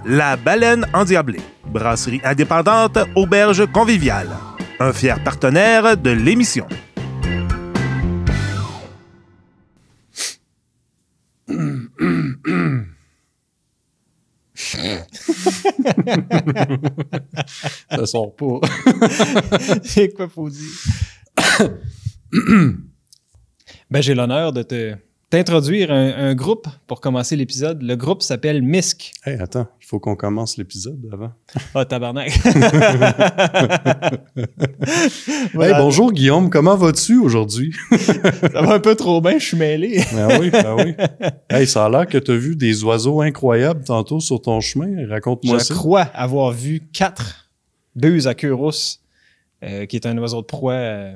La Baleine Endiablée, brasserie indépendante, auberge conviviale. Un fier partenaire de l'émission. Ça sort pas. C'est quoi faut dire? Ben, j'ai l'honneur de t'introduire un groupe pour commencer l'épisode. Le groupe s'appelle MISC. Hey, attends, il faut qu'on commence l'épisode avant. Ah, tabarnak. Voilà. Hey, bonjour Guillaume, comment vas-tu aujourd'hui? Ça va un peu trop bien, je suis mêlé. Ben oui, ben oui. Hey, ça a l'air que tu as vu des oiseaux incroyables tantôt sur ton chemin. Raconte-moi ça. Je crois avoir vu 4 buses à queue rousse, qui est un oiseau de proie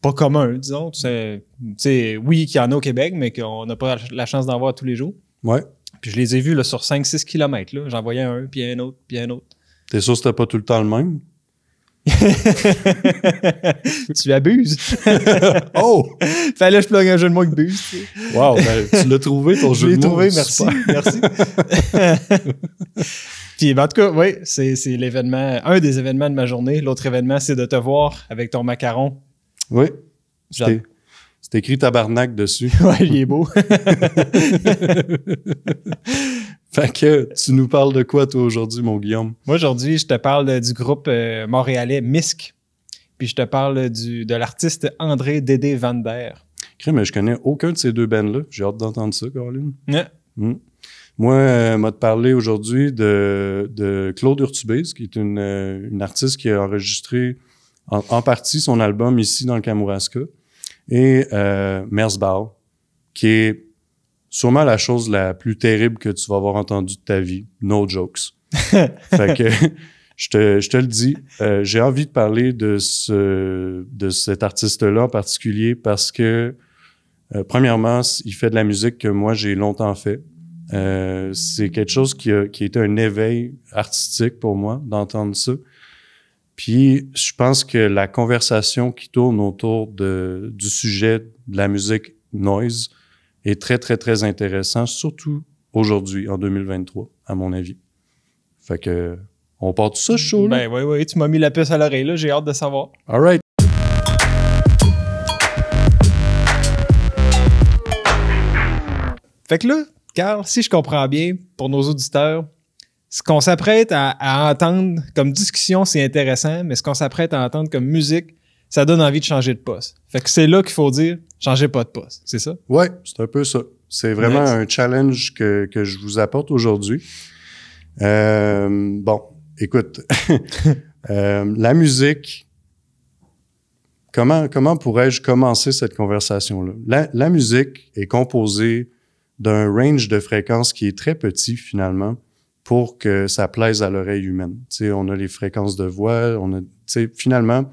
pas commun, disons. Oui, qu'il y en a au Québec, mais qu'on n'a pas la chance d'en voir tous les jours. Ouais. Puis je les ai vus là, sur 5-6 km. J'en voyais un, puis un autre, puis un autre. T'es sûr que c'était pas tout le temps le même? Tu abuses. Oh! Fallait que je plug un jeu de mots avec buse. Tu sais. Wow, ben, tu l'as trouvé ton jeu de mots. Je l'ai trouvé, merci. Merci. Puis, en tout cas, oui, c'est l'événement, un des événements de ma journée. L'autre événement, c'est de te voir avec ton macaron. Oui. C'est écrit tabarnak dessus. Ouais, il est beau. Fait que tu nous parles de quoi, toi, aujourd'hui, mon Guillaume? Moi, aujourd'hui, je te parle du groupe montréalais MISC. Puis je te parle de l'artiste André Dédé Van Der. Mais je connais aucun de ces deux bands-là. J'ai hâte d'entendre ça, Caroline. Ouais. Moi, m'a te parler aujourd'hui de Claude Urtubise, qui est une artiste qui a enregistré en partie son album ici dans le Kamouraska, et Merzbow, qui est sûrement la chose la plus terrible que tu vas avoir entendue de ta vie. No jokes. Fait que je te le dis, j'ai envie de parler de cet artiste-là en particulier parce que, premièrement, il fait de la musique que moi, j'ai longtemps fait. C'est quelque chose qui a été un éveil artistique pour moi d'entendre ça. Puis, je pense que la conversation qui tourne autour du sujet de la musique noise est très, très, très intéressant, surtout aujourd'hui, en 2023, à mon avis. Fait que, on part de ça, chaud, là? Ben oui, tu m'as mis la puce à l'oreille, là, j'ai hâte de savoir. All right. Fait que là, Carl, si je comprends bien, pour nos auditeurs, ce qu'on s'apprête à entendre comme discussion, c'est intéressant, mais ce qu'on s'apprête à entendre comme musique, ça donne envie de changer de poste. Fait que c'est là qu'il faut dire, changez pas de poste, c'est ça? Ouais, c'est un peu ça. C'est vraiment un challenge que je vous apporte aujourd'hui. Bon, écoute, la musique, comment pourrais-je commencer cette conversation-là? La musique est composée d'un range de fréquences qui est très petit, finalement, pour que ça plaise à l'oreille humaine. Tu sais, on a les fréquences de voix, finalement,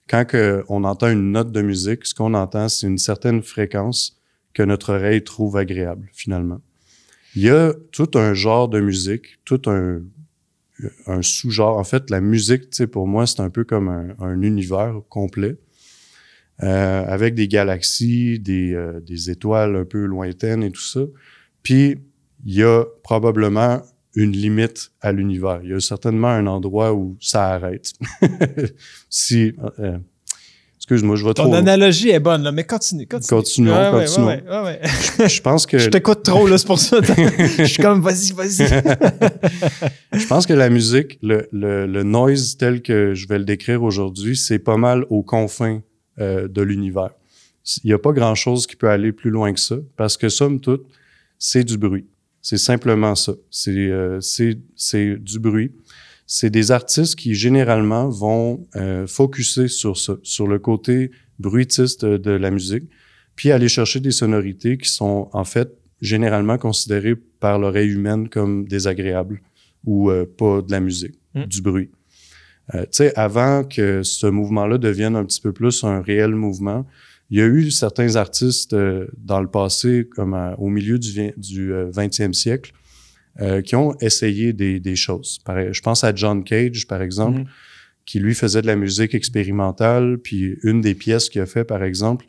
quand on entend une note de musique, ce qu'on entend, c'est une certaine fréquence que notre oreille trouve agréable, finalement. Il y a tout un genre de musique, tout un sous-genre. En fait, la musique, tu sais, pour moi, c'est un peu comme un univers complet, avec des galaxies, des étoiles un peu lointaines et tout ça. Puis, il y a probablement une limite à l'univers. Il y a certainement un endroit où ça arrête. Excuse-moi, je vais trop... Ton analogie est bonne, là, mais continue. Continuons. Ouais. Je pense que... Je t'écoute trop, là, c'est pour ça. Je suis comme, vas-y. Je pense que la musique, le noise tel que je vais le décrire aujourd'hui, c'est pas mal aux confins de l'univers. Il n'y a pas grand-chose qui peut aller plus loin que ça, parce que, somme toute, c'est du bruit. C'est simplement ça. C'est du bruit. C'est des artistes qui, généralement, vont focusser sur ça, sur le côté bruitiste de la musique, puis aller chercher des sonorités qui sont, en fait, généralement considérées par l'oreille humaine comme désagréables ou pas de la musique, du bruit. Tu sais, avant que ce mouvement-là devienne un petit peu plus un réel mouvement, il y a eu certains artistes dans le passé, comme au milieu du 20e siècle, qui ont essayé des choses. Je pense à John Cage, par exemple, qui lui faisait de la musique expérimentale, puis une des pièces qu'il a fait, par exemple,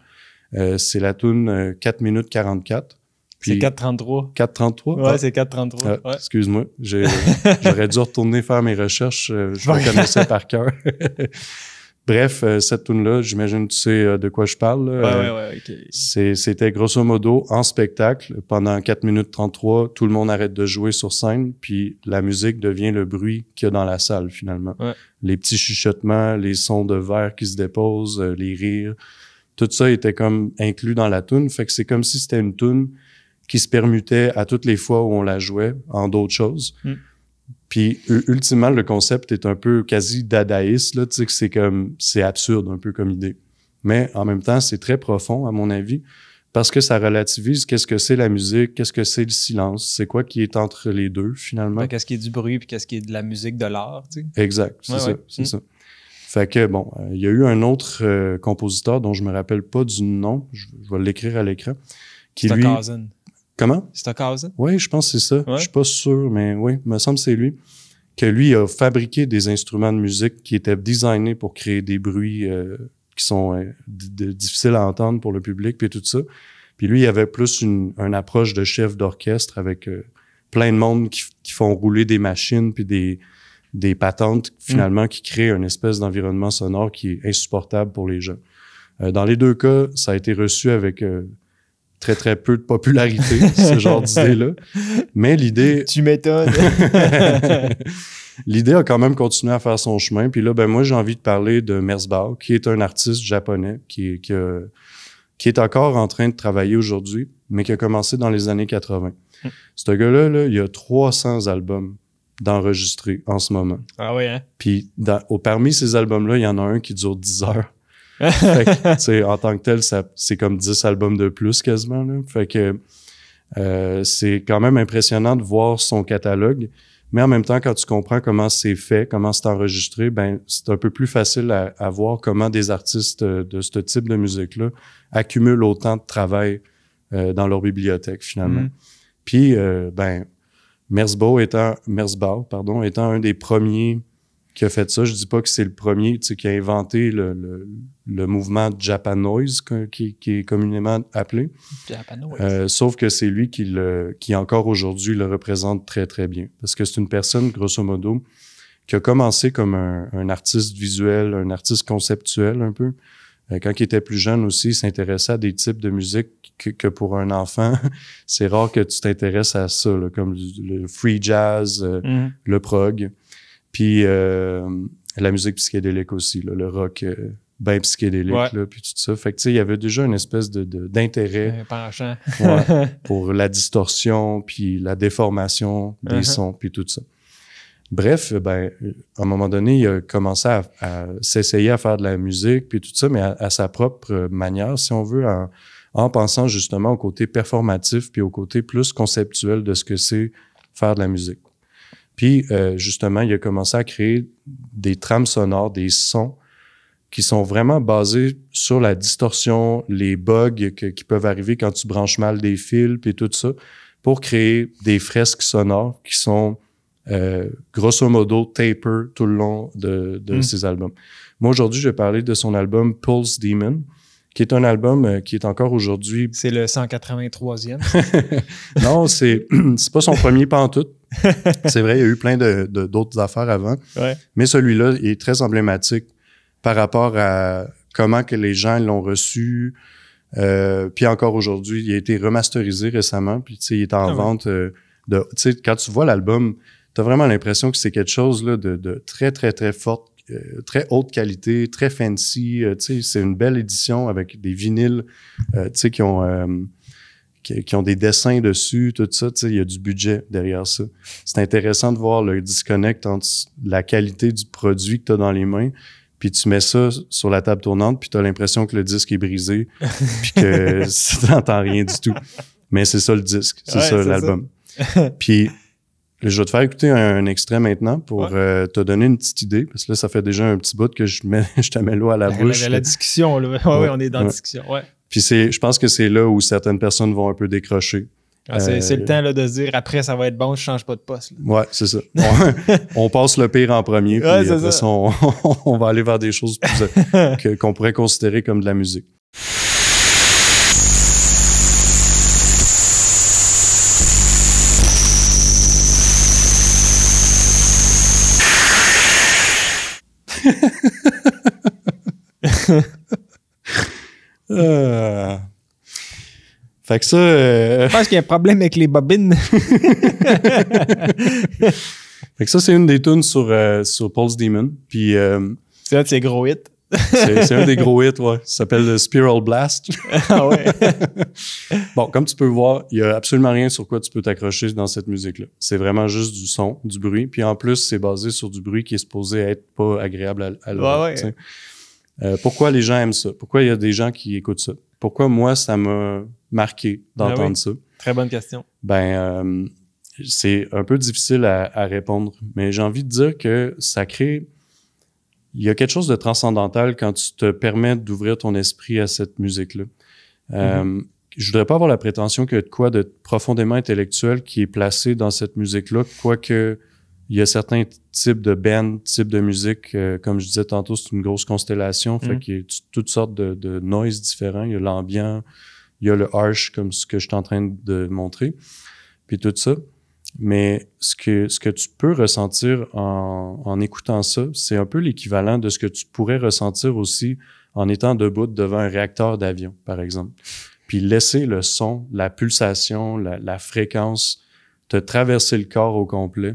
c'est la tune 4 minutes 44, C'est 4,33. 4,33? Ouais, c'est 4,33. Ouais. Excuse-moi, j'aurais dû retourner faire mes recherches. Je le connaissais par cœur. Bref, cette tune-là, j'imagine que tu sais de quoi je parle. Ouais, OK. C'était grosso modo en spectacle. Pendant 4 minutes 33, tout le monde arrête de jouer sur scène, puis la musique devient le bruit qu'il y a dans la salle, finalement. Ouais. Les petits chuchotements, les sons de verre qui se déposent, les rires, tout ça était comme inclus dans la tune. Fait que c'est comme si c'était une tune qui se permutait à toutes les fois où on la jouait en d'autres choses. Puis, ultimement, le concept est un peu quasi dadaïste, là, tu sais, que c'est absurde un peu comme idée. Mais, en même temps, c'est très profond, à mon avis, parce que ça relativise qu'est-ce que c'est la musique, qu'est-ce que c'est le silence, c'est quoi qui est entre les deux, finalement. Qu'est-ce qui est du bruit puis qu'est-ce qui est de la musique, de l'art, tu sais. Exact, c'est ça. Fait que, bon, il y a eu un autre compositeur dont je me rappelle pas du nom, je vais l'écrire à l'écran, qui lui... Stockhausen. Comment? Stockhausen? Oui, je pense que c'est ça. Ouais. Je suis pas sûr, mais oui, il me semble que c'est lui. Que lui a fabriqué des instruments de musique qui étaient designés pour créer des bruits qui sont difficiles à entendre pour le public, puis tout ça. Puis lui, il avait plus une approche de chef d'orchestre avec plein de monde qui font rouler des machines puis des patentes, finalement, qui créent une espèce d'environnement sonore qui est insupportable pour les gens. Dans les deux cas, ça a été reçu avec... très, très peu de popularité, ce genre d'idée-là. Mais l'idée... Tu m'étonnes! L'idée a quand même continué à faire son chemin. Puis là, ben moi, j'ai envie de parler de Merzbow, qui est un artiste japonais qui est encore en train de travailler aujourd'hui, mais qui a commencé dans les années 80. Ce gars-là, là, il y a 300 albums d'enregistrés en ce moment. Ah oui, hein? Puis parmi ces albums-là, il y en a un qui dure 10 heures. Fait que, tu sais, en tant que tel, c'est comme 10 albums de plus quasiment, là. Fait que c'est quand même impressionnant de voir son catalogue, mais en même temps, quand tu comprends comment c'est fait, comment c'est enregistré, ben c'est un peu plus facile à voir comment des artistes de ce type de musique-là accumulent autant de travail dans leur bibliothèque, finalement. Puis, ben, Merzbow étant un des premiers qui a fait ça. Je dis pas que c'est le premier, tu sais, qui a inventé le mouvement Japanoise, qui est communément appelé. Japanoise. Sauf que c'est lui qui encore aujourd'hui le représente très, très bien. Parce que c'est une personne, grosso modo, qui a commencé comme un artiste visuel, un artiste conceptuel un peu. Quand il était plus jeune aussi, il s'intéressait à des types de musique que pour un enfant, c'est rare que tu t'intéresses à ça, là, comme le free jazz, le prog. Puis la musique psychédélique aussi, là, le rock ben psychédélique, là, puis tout ça. Fait que tu sais, il y avait déjà une espèce d'intérêt penchant. pour la distorsion, puis la déformation des sons, puis tout ça. Bref, ben à un moment donné, il a commencé à s'essayer à faire de la musique, puis tout ça, mais à sa propre manière, si on veut, en pensant justement au côté performatif, puis au côté plus conceptuel de ce que c'est faire de la musique. Puis, justement, il a commencé à créer des trames sonores, des sons qui sont vraiment basés sur la distorsion, les bugs qui peuvent arriver quand tu branches mal des fils, puis tout ça, pour créer des fresques sonores qui sont, grosso modo, taper tout le long de ses albums. Moi, aujourd'hui, je vais parler de son album Pulse Demon, qui est un album qui est encore aujourd'hui... C'est le 183e. Non, c'est pas son premier pantoute. C'est vrai, il y a eu plein d'autres affaires avant. Ouais. Mais celui-là est très emblématique par rapport à comment que les gens l'ont reçu. Puis encore aujourd'hui, il a été remasterisé récemment. Puis tu sais, il est en vente. Tu sais, quand tu vois l'album, t'as vraiment l'impression que c'est quelque chose là de très, très, très forte, très haute qualité, très fancy. Tu sais, c'est une belle édition avec des vinyles, tu sais, qui ont des dessins dessus, tout ça, tu sais, il y a du budget derrière ça. C'est intéressant de voir le disconnect entre la qualité du produit que tu as dans les mains, puis tu mets ça sur la table tournante, puis tu as l'impression que le disque est brisé, puis que tu n'entends rien du tout. Mais c'est ça le disque, c'est l'album. Puis je vais te faire écouter un extrait maintenant pour te donner une petite idée, parce que là, ça fait déjà un petit bout que je te mets l'eau à la bouche. La discussion, là. Oui, on est dans la discussion, Puis je pense que c'est là où certaines personnes vont un peu décrocher. C'est le temps là, de se dire après ça va être bon, je change pas de poste. Là. Ouais, c'est ça. On passe le pire en premier, puis après ça, on va aller vers des choses plus, qu'on pourrait considérer comme de la musique. Fait que ça... Je pense qu'il y a un problème avec les bobines. Fait que ça, c'est une des tunes sur Pulse Demon. Puis... c'est un de ses gros hits. c'est un des gros hits, ouais. Ça s'appelle le Spiral Blast. Ah ouais. Bon, comme tu peux voir, il y a absolument rien sur quoi tu peux t'accrocher dans cette musique-là. C'est vraiment juste du son, du bruit. Puis en plus, c'est basé sur du bruit qui est supposé être pas agréable à l'oreille. Ouais. Pourquoi les gens aiment ça? Pourquoi il y a des gens qui écoutent ça? Pourquoi moi, ça m'a marqué d'entendre ça? Très bonne question. C'est un peu difficile à répondre, mais j'ai envie de dire que ça crée... Il y a quelque chose de transcendantal quand tu te permets d'ouvrir ton esprit à cette musique-là. Je voudrais pas avoir la prétention qu'il y a de quoi de profondément intellectuel qui est placé dans cette musique-là, quoique il y a certains types de bands, types de musique, comme je disais tantôt, c'est une grosse constellation, fait qu'il y a toutes sortes de noises différents. Il y a l'ambiant, il y a le harsh, comme ce que je suis en train de montrer, puis tout ça. Mais ce que tu peux ressentir en écoutant ça, c'est un peu l'équivalent de ce que tu pourrais ressentir aussi en étant debout devant un réacteur d'avion, par exemple. Puis laisser le son, la pulsation, la fréquence te traverser le corps au complet.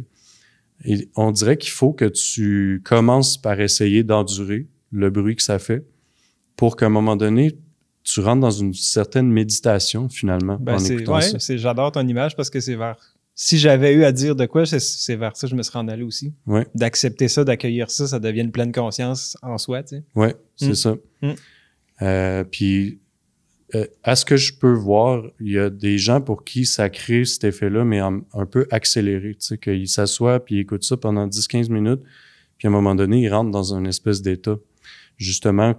Et on dirait qu'il faut que tu commences par essayer d'endurer le bruit que ça fait pour qu'à un moment donné, tu rentres dans une certaine méditation, finalement, en écoutant ça. J'adore ton image parce que c'est vers... Si j'avais eu à dire de quoi, c'est vers ça que je me serais en allé aussi. Ouais. D'accepter ça, d'accueillir ça, ça devient une pleine conscience en soi, tu sais. Ouais, c'est ça. Puis, à ce que je peux voir, il y a des gens pour qui ça crée cet effet-là, mais un peu accéléré, tu sais, qu'ils s'assoient puis ils écoutent ça pendant 10-15 minutes, puis à un moment donné, ils rentrent dans une espèce d'état, justement,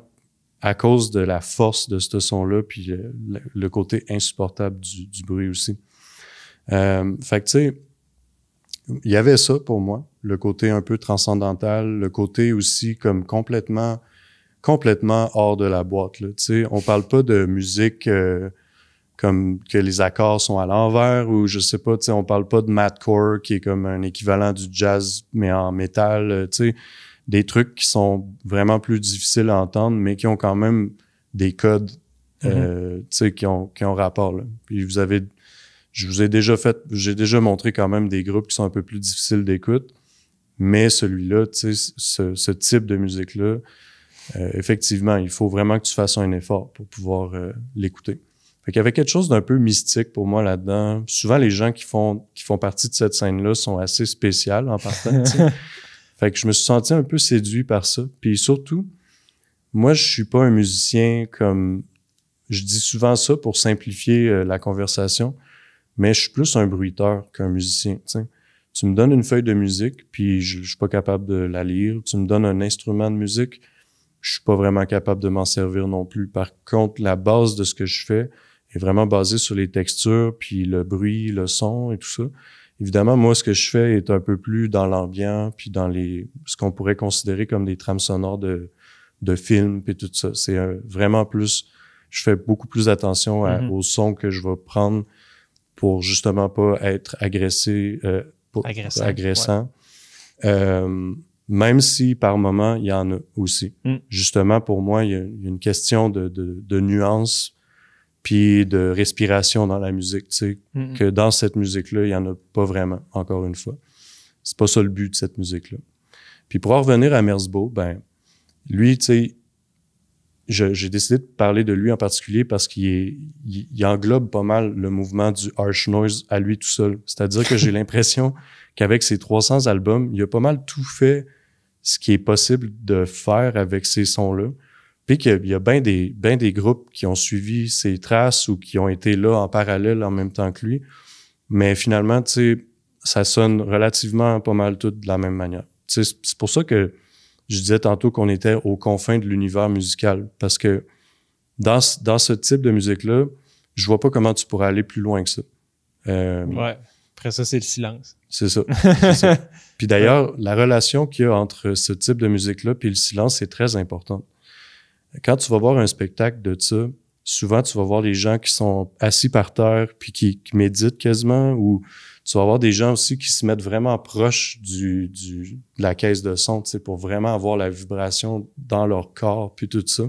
à cause de la force de ce son-là, puis le côté insupportable du bruit aussi. Fait que tu sais, il y avait ça pour moi, le côté un peu transcendantal, le côté aussi comme complètement hors de la boîte, là. Tu sais, on parle pas de musique comme que les accords sont à l'envers ou je sais pas, tu sais, on parle pas de mathcore qui est comme un équivalent du jazz mais en métal, tu sais, des trucs qui sont vraiment plus difficiles à entendre mais qui ont quand même des codes, tu sais, qui ont rapport, là. Puis j'ai déjà montré quand même des groupes qui sont un peu plus difficiles d'écoute, mais celui-là, tu sais, ce type de musique-là, effectivement, il faut vraiment que tu fasses un effort pour pouvoir l'écouter. Fait qu'il y avait quelque chose d'un peu mystique pour moi là-dedans. Souvent, les gens qui font partie de cette scène-là sont assez spéciales en partant, tu sais. Fait que je me suis senti un peu séduit par ça. Puis surtout, moi, je suis pas un musicien comme... Je dis souvent ça pour simplifier la conversation, mais je suis plus un bruiteur qu'un musicien, tu sais. Tu me donnes une feuille de musique, puis je suis pas capable de la lire. Tu me donnes un instrument de musique, je suis pas vraiment capable de m'en servir non plus. Par contre, la base de ce que je fais est vraiment basée sur les textures, puis le bruit, le son et tout ça. Évidemment, moi, ce que je fais est un peu plus dans l'ambiance, puis dans ce qu'on pourrait considérer comme des trames sonores de films, puis tout ça. C'est vraiment plus... Je fais beaucoup plus attention au son que je vais prendre pour justement pas être agressant. Ouais. Même si par moment, il y en a aussi. Justement, pour moi, il y a une question de nuance puis de respiration dans la musique, tu sais, que dans cette musique-là, il y en a pas vraiment, encore une fois. C'est pas ça le but de cette musique-là. Puis pour en revenir à Merzbow, ben, lui, tu sais, j'ai décidé de parler de lui en particulier parce qu'il englobe pas mal le mouvement du harsh noise à lui tout seul. C'est-à-dire que j'ai l'impression qu'avec ses 300 albums, il a pas mal tout fait ce qui est possible de faire avec ces sons-là. Puis qu'il y a bien des groupes qui ont suivi ses traces ou qui ont été là en parallèle en même temps que lui. Mais finalement, tu sais, ça sonne relativement pas mal tout de la même manière. Tu sais, c'est pour ça que je disais tantôt qu'on était aux confins de l'univers musical, parce que dans ce type de musique-là, je vois pas comment tu pourrais aller plus loin que ça. Ouais. Après ça, c'est le silence. C'est ça. Puis d'ailleurs, la relation qu'il y a entre ce type de musique-là puis le silence, c'est très importante. Quand tu vas voir un spectacle de ça, souvent, tu vas voir des gens qui sont assis par terre puis qui méditent quasiment, ou Tu vas avoir des gens aussi qui se mettent vraiment proches de la caisse de son, tu sais, pour vraiment avoir la vibration dans leur corps, puis tout ça.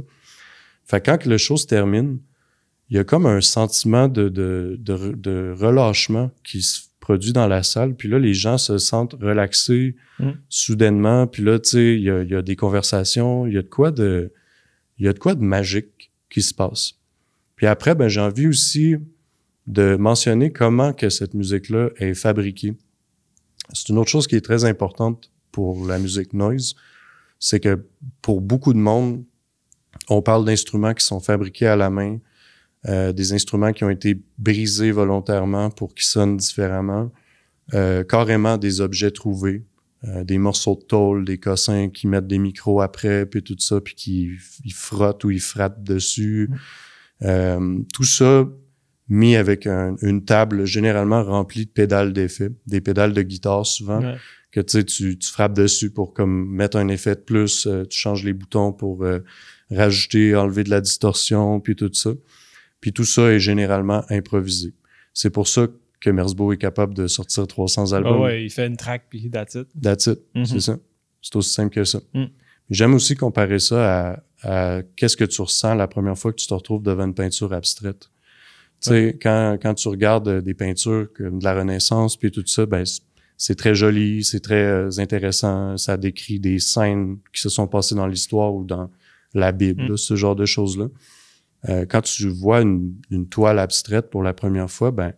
Fait que quand le show se termine, il y a comme un sentiment de relâchement qui se produit dans la salle, puis là, les gens se sentent relaxés soudainement, puis là, tu sais, il y a des conversations, il y a de quoi de magique qui se passe. Puis après, ben j'ai envie aussi de mentionner comment que cette musique-là est fabriquée. C'est une autre chose qui est très importante pour la musique noise, c'est que pour beaucoup de monde, on parle d'instruments qui sont fabriqués à la main, des instruments qui ont été brisés volontairement pour qu'ils sonnent différemment, carrément des objets trouvés, des morceaux de tôle, des cossins qui mettent des micros après, puis tout ça, puis qui ils frottent ou ils frappent dessus. Tout ça mis avec une table généralement remplie de pédales d'effets, des pédales de guitare souvent, que tu frappes dessus pour comme mettre un effet de plus, tu changes les boutons pour rajouter, enlever de la distorsion, puis tout ça. Puis tout ça est généralement improvisé. C'est pour ça que Merzbow est capable de sortir 300 albums. Ouais, il fait une track, puis that's it. That's it, c'est ça. C'est aussi simple que ça. J'aime aussi comparer ça à qu'est-ce que tu ressens la première fois que tu te retrouves devant une peinture abstraite. Tu sais, quand tu regardes des peintures comme de la Renaissance puis tout ça, ben c'est très joli, c'est très intéressant, ça décrit des scènes qui se sont passées dans l'histoire ou dans la Bible, là, ce genre de choses-là. Quand tu vois une toile abstraite pour la première fois, ben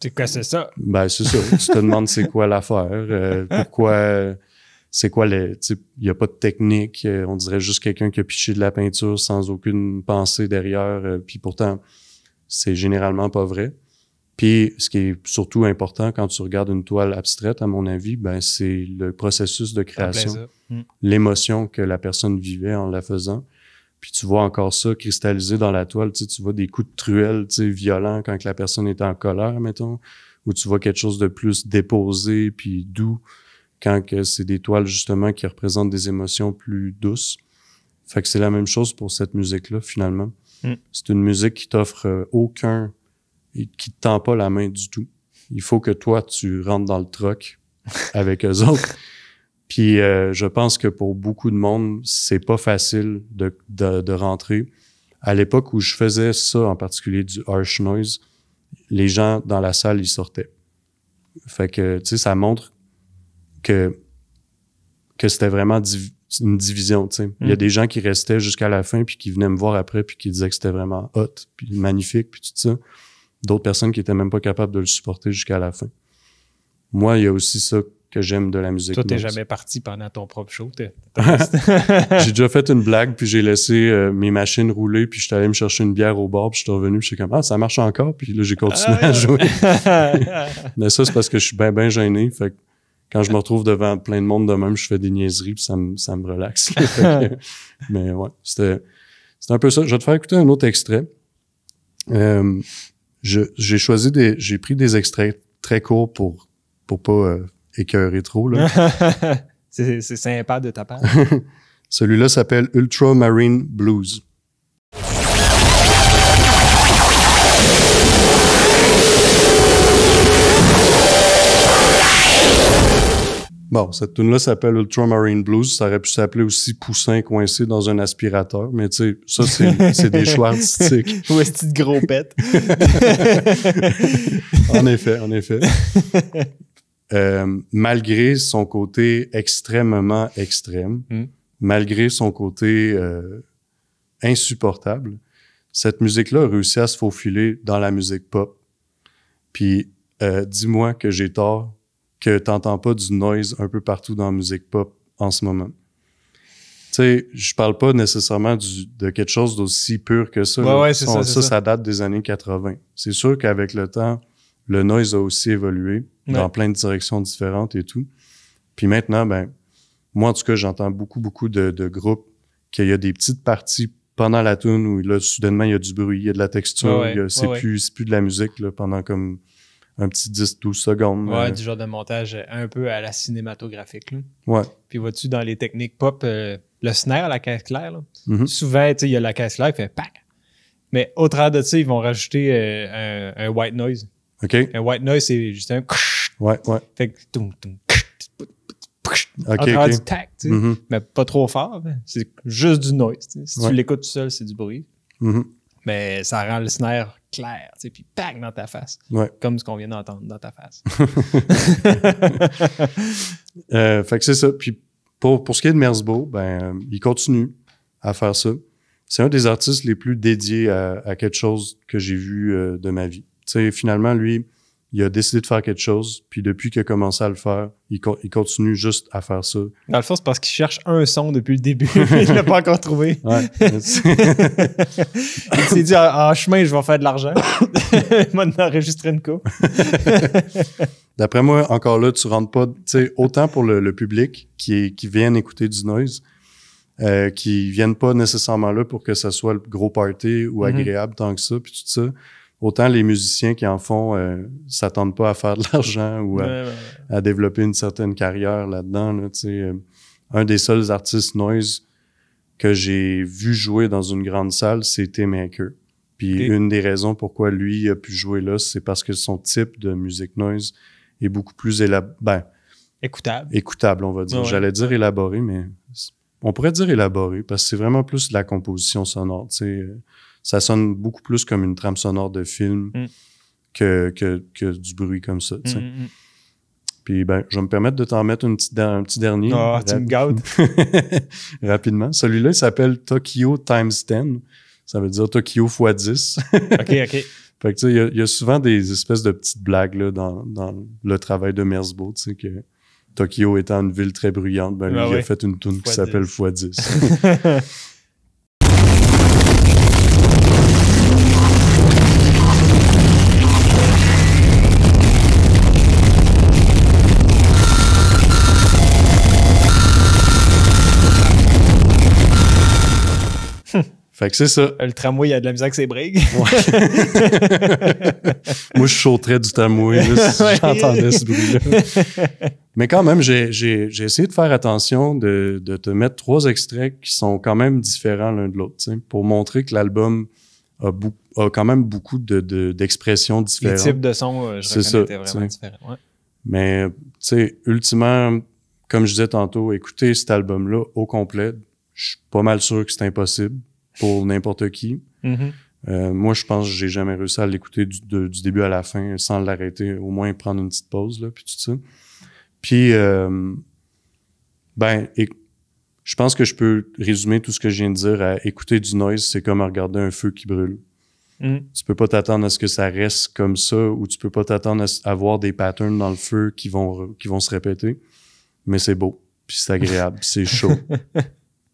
c'est quoi, c'est ça? Ben c'est ça. Tu te demandes c'est quoi l'affaire, pourquoi, c'est quoi tu sais, il y a pas de technique, on dirait juste quelqu'un qui a piché de la peinture sans aucune pensée derrière, puis pourtant c'est généralement pas vrai. Puis, ce qui est surtout important quand tu regardes une toile abstraite, à mon avis, ben c'est le processus de création, l'émotion que la personne vivait en la faisant. Puis tu vois encore ça cristallisé dans la toile. Tu vois des coups de truelle, violents quand que la personne est en colère, mettons, ou tu vois quelque chose de plus déposé puis doux quand que c'est des toiles justement qui représentent des émotions plus douces. Fait que c'est la même chose pour cette musique-là, finalement. C'est une musique qui t'offre qui te tend pas la main du tout. Il faut que toi, tu rentres dans le truck avec eux autres. Puis je pense que pour beaucoup de monde, c'est pas facile de rentrer. À l'époque où je faisais ça, en particulier du harsh noise, les gens dans la salle, ils sortaient. Fait que, tu sais, ça montre que c'était vraiment une division, tu sais. Il y a des gens qui restaient jusqu'à la fin puis qui venaient me voir après puis qui disaient que c'était vraiment hot puis magnifique puis tout ça. D'autres personnes qui étaient même pas capables de le supporter jusqu'à la fin. Moi, il y a aussi ça que j'aime de la musique. Toi, t'es jamais parti pendant ton propre show. J'ai déjà fait une blague puis j'ai laissé mes machines rouler puis j'étais allé me chercher une bière au bar puis je suis revenu puis j'étais comme ça marche encore puis là j'ai continué à jouer. Mais ça c'est parce que je suis ben gêné. Fait que quand je me retrouve devant plein de monde de même, je fais des niaiseries puis ça me relaxe. Mais ouais, c'était un peu ça. Je vais te faire écouter un autre extrait. J'ai pris des extraits très courts pour pas écœurer trop, là. c'est sympa de ta part. Celui-là s'appelle Ultramarine Blues. Bon, cette tune-là s'appelle Ultramarine Blues. Ça aurait pu s'appeler aussi Poussin coincé dans un aspirateur. Mais tu sais, ça, c'est des choix artistiques. Ou est-ce que gros pète? En effet. Malgré son côté extrêmement extrême, malgré son côté insupportable, cette musique-là a réussi à se faufiler dans la musique pop. Puis, dis-moi que j'ai tort, que t'entends pas du noise un peu partout dans la musique pop en ce moment. Tu sais, je parle pas nécessairement de quelque chose d'aussi pur que ça. Ouais, c'est ça. Ça date des années 80. C'est sûr qu'avec le temps, le noise a aussi évolué dans plein de directions différentes et tout. Puis maintenant, ben, moi, en tout cas, j'entends beaucoup de groupes qu'il y a des petites parties pendant la tune où là, soudainement, il y a du bruit, il y a de la texture, c'est plus de la musique, là, pendant comme un petit 10-12 secondes. Ouais, du genre de montage un peu à la cinématographique, là. Ouais. Puis vois-tu, dans les techniques pop, le snare à la caisse claire, là, souvent, tu sais, il y a la caisse claire, il fait « pac ». Mais au travers de ça, ils vont rajouter un white noise. OK. Un white noise, c'est juste un... Ouais. Fait que... OK, à travers OK. du tact, tu sais. Mhm. Mais pas trop fort. C'est juste du noise. Tu sais. Si Ouais. tu l'écoutes tout seul, c'est du bruit. Mhm. Mais ça rend le snare clair, tu sais, puis pack dans ta face. Ouais. Comme ce qu'on vient d'entendre dans ta face. Fait que c'est ça. Puis pour ce qui est de Merzbow, ben, il continue à faire ça. C'est un des artistes les plus dédiés à quelque chose que j'ai vu de ma vie. Tu sais, finalement, lui, il a décidé de faire quelque chose, puis depuis qu'il a commencé à le faire, il continue juste à faire ça. Dans le fond, c'est parce qu'il cherche un son depuis le début. Il l'a pas encore trouvé. Ouais. Il s'est dit, en chemin, je vais faire de l'argent. Il m'a enregistré une coupe. D'après moi, encore là, tu rentres pas, tu sais, autant pour le public qui viennent écouter du noise, qui viennent pas nécessairement là pour que ça soit le gros party ou agréable tant que ça, puis tout ça. Autant les musiciens qui en font s'attendent pas à faire de l'argent ou à développer une certaine carrière là-dedans. Là, tu sais, un des seuls artistes noise que j'ai vu jouer dans une grande salle, c'est Tim Aker. Puis une des raisons pourquoi lui a pu jouer là, c'est parce que son type de musique noise est beaucoup plus écoutable, on va dire. Ouais. J'allais dire élaboré, mais on pourrait dire élaboré parce que c'est vraiment plus de la composition sonore. Tu sais, ça sonne beaucoup plus comme une trame sonore de film que du bruit comme ça. Tu sais. Puis ben, je vais me permettre de t'en mettre un petit dernier. Ah, tu me gâtes. Rapidement. Celui-là, il s'appelle Tokyo Times 10. Ça veut dire Tokyo x 10. OK. Fait que, tu sais, il y a souvent des espèces de petites blagues là, dans le travail de Merzbow, tu sais, que Tokyo étant une ville très bruyante, ben, lui, il a fait une tune qui s'appelle x 10. Fait que c'est ça. Le tramway, il y a de la misère avec ses breaks. Moi, je sauterais du tramway là, si j'entendais ce bruit-là. Mais quand même, j'ai essayé de faire attention de te mettre 3 extraits qui sont quand même différents l'un de l'autre, tu sais, pour montrer que l'album a quand même beaucoup d'expressions différentes. Les types de sons, je reconnais, étaient vraiment différents. Ouais. Mais, tu sais, ultimement, comme je disais tantôt, écouter cet album-là au complet, je suis pas mal sûr que c'est impossible pour n'importe qui. Moi, je pense que j'ai jamais réussi à l'écouter du début à la fin sans l'arrêter, au moins prendre une petite pause, là, puis tout ça. Puis, je pense que je peux résumer tout ce que je viens de dire à écouter du noise, c'est comme regarder un feu qui brûle. Tu peux pas t'attendre à ce que ça reste comme ça, ou tu peux pas t'attendre à voir des patterns dans le feu qui vont se répéter. Mais c'est beau, puis c'est agréable, puis c'est chaud.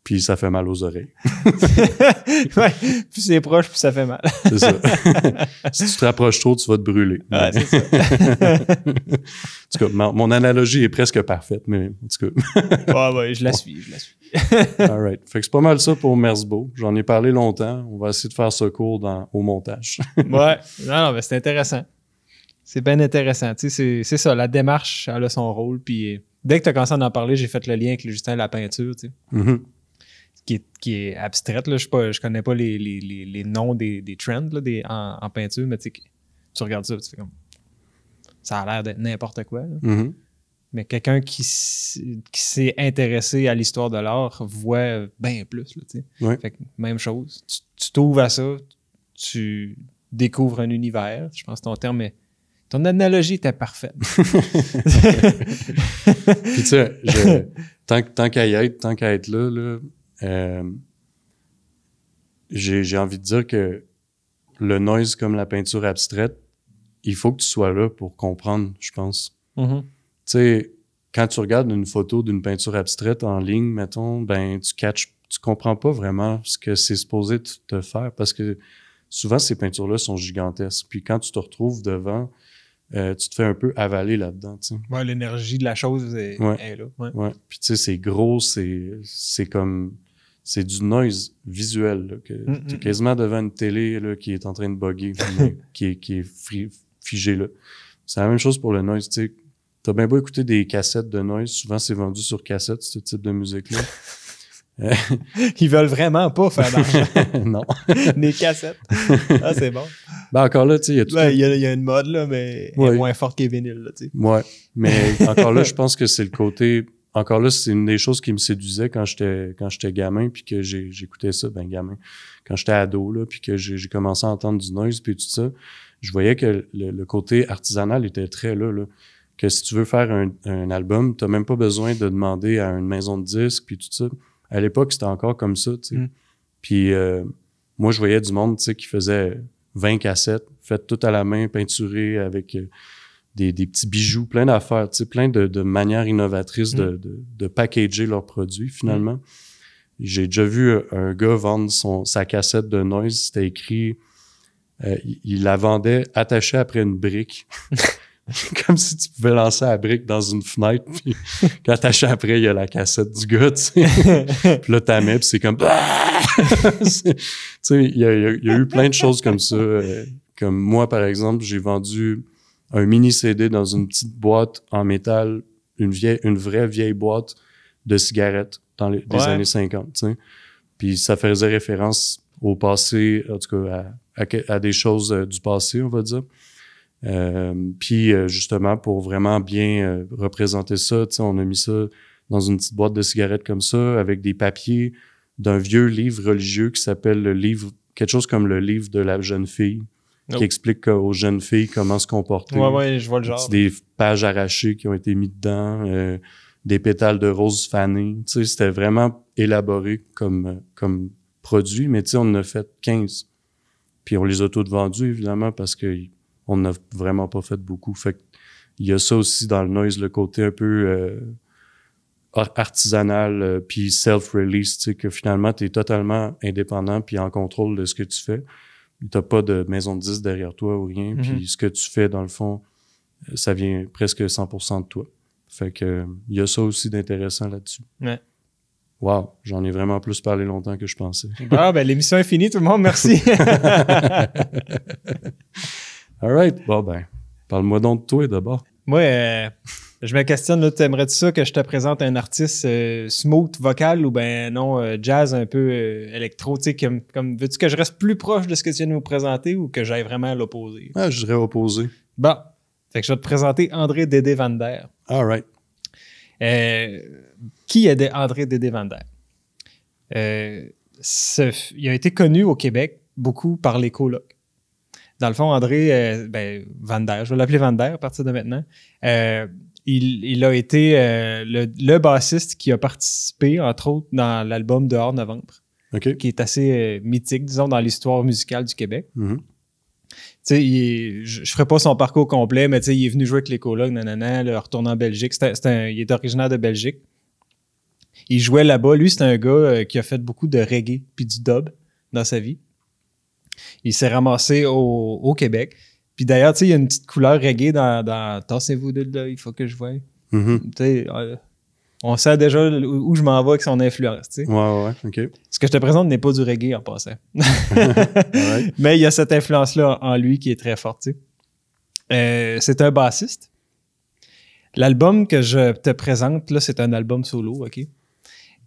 Puis ça fait mal aux oreilles. Ouais, plus c'est proche, plus ça fait mal. C'est ça. Si tu te rapproches trop, tu vas te brûler. Ouais, c'est ça. En tout cas, mon analogie est presque parfaite, mais en tout cas. Ouais, je la suis. All right. Fait que c'est pas mal ça pour Merzbow. J'en ai parlé longtemps. On va essayer de faire ce cours au montage. Ouais. Non, mais c'est intéressant. C'est bien intéressant. Tu sais, c'est ça. La démarche, elle a son rôle. Puis dès que tu as commencé à en parler, j'ai fait le lien avec Justin la peinture, tu sais. Qui est abstraite. Là. Je connais pas les noms des trends là, en peinture, mais tu sais, tu regardes ça, tu fais comme... Ça a l'air d'être n'importe quoi. Mais quelqu'un qui s'est intéressé à l'histoire de l'art voit bien plus. Là, tu sais. Ouais. Fait que même chose. Tu t'ouvres à ça, tu découvres un univers. Je pense que ton analogie était parfaite. Puis tu sais, tant qu'à être là, j'ai envie de dire que le noise comme la peinture abstraite, il faut que tu sois là pour comprendre, je pense. Tu sais, quand tu regardes une photo d'une peinture abstraite en ligne, mettons, ben tu comprends pas vraiment ce que c'est supposé te faire parce que souvent ces peintures-là sont gigantesques. Puis quand tu te retrouves devant, tu te fais un peu avaler là-dedans, tu sais. Ouais, l'énergie de la chose est là. Ouais. Puis tu sais, c'est gros, c'est comme... C'est du noise visuel, là, que tu es quasiment devant une télé là, qui est en train de bugger, qui est figée là. C'est la même chose pour le noise, tu sais. T'as bien beau écouter des cassettes de noise, souvent c'est vendu sur cassette, ce type de musique-là. Ils veulent vraiment pas faire d'argent. Non. Des cassettes. Ah, c'est bon. Ben encore là, tu sais, il y a tout. Il y a une mode, là, mais elle est moins forte que les vinyles, là, tu sais. Ouais. Mais encore là, je pense que c'est le côté. Encore là, c'est une des choses qui me séduisait quand j'étais gamin, puis que j'écoutais ça, gamin. Quand j'étais ado, là, puis que j'ai commencé à entendre du noise, puis tout ça, je voyais que le côté artisanal était très là. Que si tu veux faire un album, t'as même pas besoin de demander à une maison de disques, puis tout ça. À l'époque, c'était encore comme ça, tu sais. Puis moi, je voyais du monde, tu sais, qui faisait 20 cassettes, faites tout à la main, peinturées avec des petits bijoux, plein d'affaires, tu sais, plein de manières innovatrices de packager leurs produits, finalement. J'ai déjà vu un gars vendre sa cassette de noise, c'était écrit, il la vendait attachée après une brique. Comme si tu pouvais lancer la brique dans une fenêtre, puis qu'attaché après, il y a la cassette du gars, tu sais. Puis là, t'as mets, puis c'est comme... tu sais, il y a eu plein de choses comme ça. Comme moi, par exemple, j'ai vendu un mini CD dans une petite boîte en métal, une vraie vieille boîte de cigarettes dans des années 50, tu sais. Puis ça faisait référence au passé, en tout cas à des choses du passé, on va dire. Puis justement, pour vraiment bien représenter ça, tu sais, on a mis ça dans une petite boîte de cigarettes comme ça, avec des papiers d'un vieux livre religieux qui s'appelle le livre, quelque chose comme le livre de la jeune fille, qui explique aux jeunes filles comment se comporter. Ouais, je vois le genre. Des pages arrachées qui ont été mises dedans, des pétales de roses fanées. Tu sais, c'était vraiment élaboré comme produit, mais tu sais, on en a fait 15. Puis on les a toutes vendus, évidemment, parce que on n'a vraiment pas fait beaucoup. Fait que il y a ça aussi dans le noise, le côté un peu artisanal, puis self-release, tu sais, que finalement, tu es totalement indépendant puis en contrôle de ce que tu fais. T'as pas de maison de disques derrière toi ou rien, puis ce que tu fais, dans le fond, ça vient presque 100% de toi. Fait que il y a ça aussi d'intéressant là-dessus. Ouais. Wow, j'en ai vraiment plus parlé longtemps que je pensais. Ah, l'émission est finie, tout le monde, merci. All right. Bon, parle-moi donc de toi d'abord. Moi, je me questionne, là, t'aimerais-tu ça que je te présente un artiste smooth vocal ou non, jazz un peu électro, tu sais, comme veux-tu que je reste plus proche de ce que tu viens de nous présenter ou que j'aille vraiment à l'opposé? Ah, je dirais opposé. Bon, fait que je vais te présenter André Dédé Van Der. All right. Qui est André Dédé Van Der? Il a été connu au Québec beaucoup par les colocs. Dans le fond, André Van Der, je vais l'appeler Van Der à partir de maintenant, il a été le bassiste qui a participé, entre autres, dans l'album Dehors Novembre, qui est assez mythique, disons, dans l'histoire musicale du Québec. Mm-hmm. Tu sais, je ferai pas son parcours complet, mais tu sais, il est venu jouer avec les colocs, retourné en Belgique. Il est originaire de Belgique. Il jouait là-bas. Lui, c'est un gars qui a fait beaucoup de reggae puis du dub dans sa vie. Il s'est ramassé au Québec. Puis d'ailleurs, tu sais, il y a une petite couleur reggae dans Tassez-vous de là, il faut que je voie. Mm-hmm. Tu sais, on sait déjà où je m'en vais avec son influence, tu sais. Ouais, OK. Ce que je te présente n'est pas du reggae en passant. Right. Mais il y a cette influence-là en lui qui est très forte, tu sais. C'est un bassiste. L'album que je te présente, là, c'est un album solo, OK?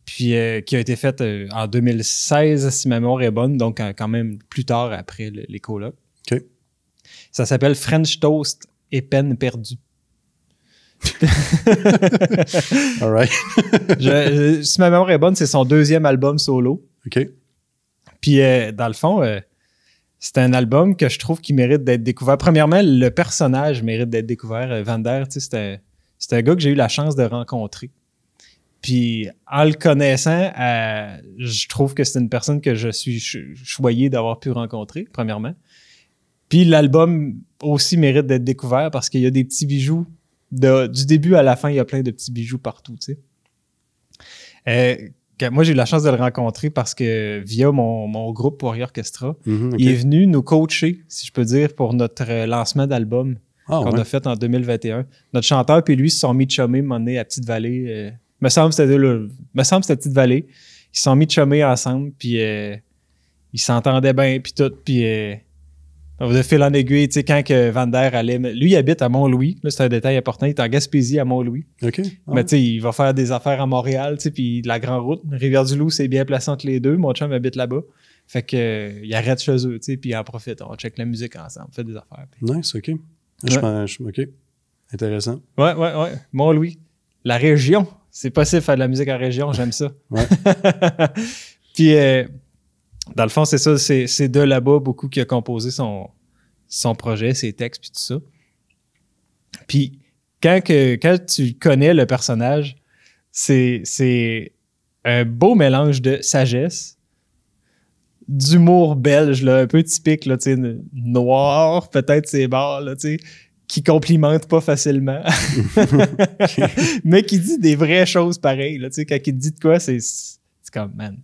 Puis qui a été fait en 2016, si ma mémoire est bonne, donc quand même plus tard après les colocs. OK. Ça s'appelle French Toast et Peine perdue. All right. Si ma mémoire est bonne, c'est son deuxième album solo. OK. Puis dans le fond, c'est un album que je trouve qui mérite d'être découvert. Premièrement, le personnage mérite d'être découvert. Van Der, tu sais, c'est un gars que j'ai eu la chance de rencontrer. Puis en le connaissant, je trouve que c'est une personne que je suis choyé d'avoir pu rencontrer, premièrement. Puis l'album aussi mérite d'être découvert parce qu'il y a des petits bijoux. Du début à la fin, il y a plein de petits bijoux partout, tu sais. Moi, j'ai eu la chance de le rencontrer parce que via mon groupe Warrior Orchestra, Mm-hmm, okay. Il est venu nous coacher, si je peux dire, pour notre lancement d'album qu'on a fait en 2021. Notre chanteur puis lui se sont mis de chummer, m'emmener à Petite-Vallée. Me semble que c'était Petite-Vallée. Ils se sont mis de chummer ensemble, puis ils s'entendaient bien, puis tout. Puis Donc, de fil en aiguille, tu sais, quand que Van Der allait... Lui, il habite à Mont-Louis. Là, c'est un détail important. Il est en Gaspésie, à Mont-Louis. OK. Mais tu sais, il va faire des affaires à Montréal, tu sais, puis de la Grande Route. Rivière-du-Loup, c'est bien placé entre les deux. Mon chum habite là-bas. Fait que il arrête chez eux, tu sais, puis il en profite. On check la musique ensemble, on fait des affaires. Puis... Nice, OK. OK. Intéressant. Ouais. Mont-Louis. La région. C'est possible de faire de la musique en région, j'aime ça. Ouais. Puis, dans le fond, c'est ça, c'est de là-bas beaucoup qui a composé son projet, ses textes, puis tout ça. Puis, quand tu connais le personnage, c'est un beau mélange de sagesse, d'humour belge, là, un peu typique, là, tu sais, noir, peut-être ses bords, là, tu sais, qui complimente pas facilement, mais qui dit des vraies choses pareilles, là, tu sais, quand il dit de quoi, c'est comme, man,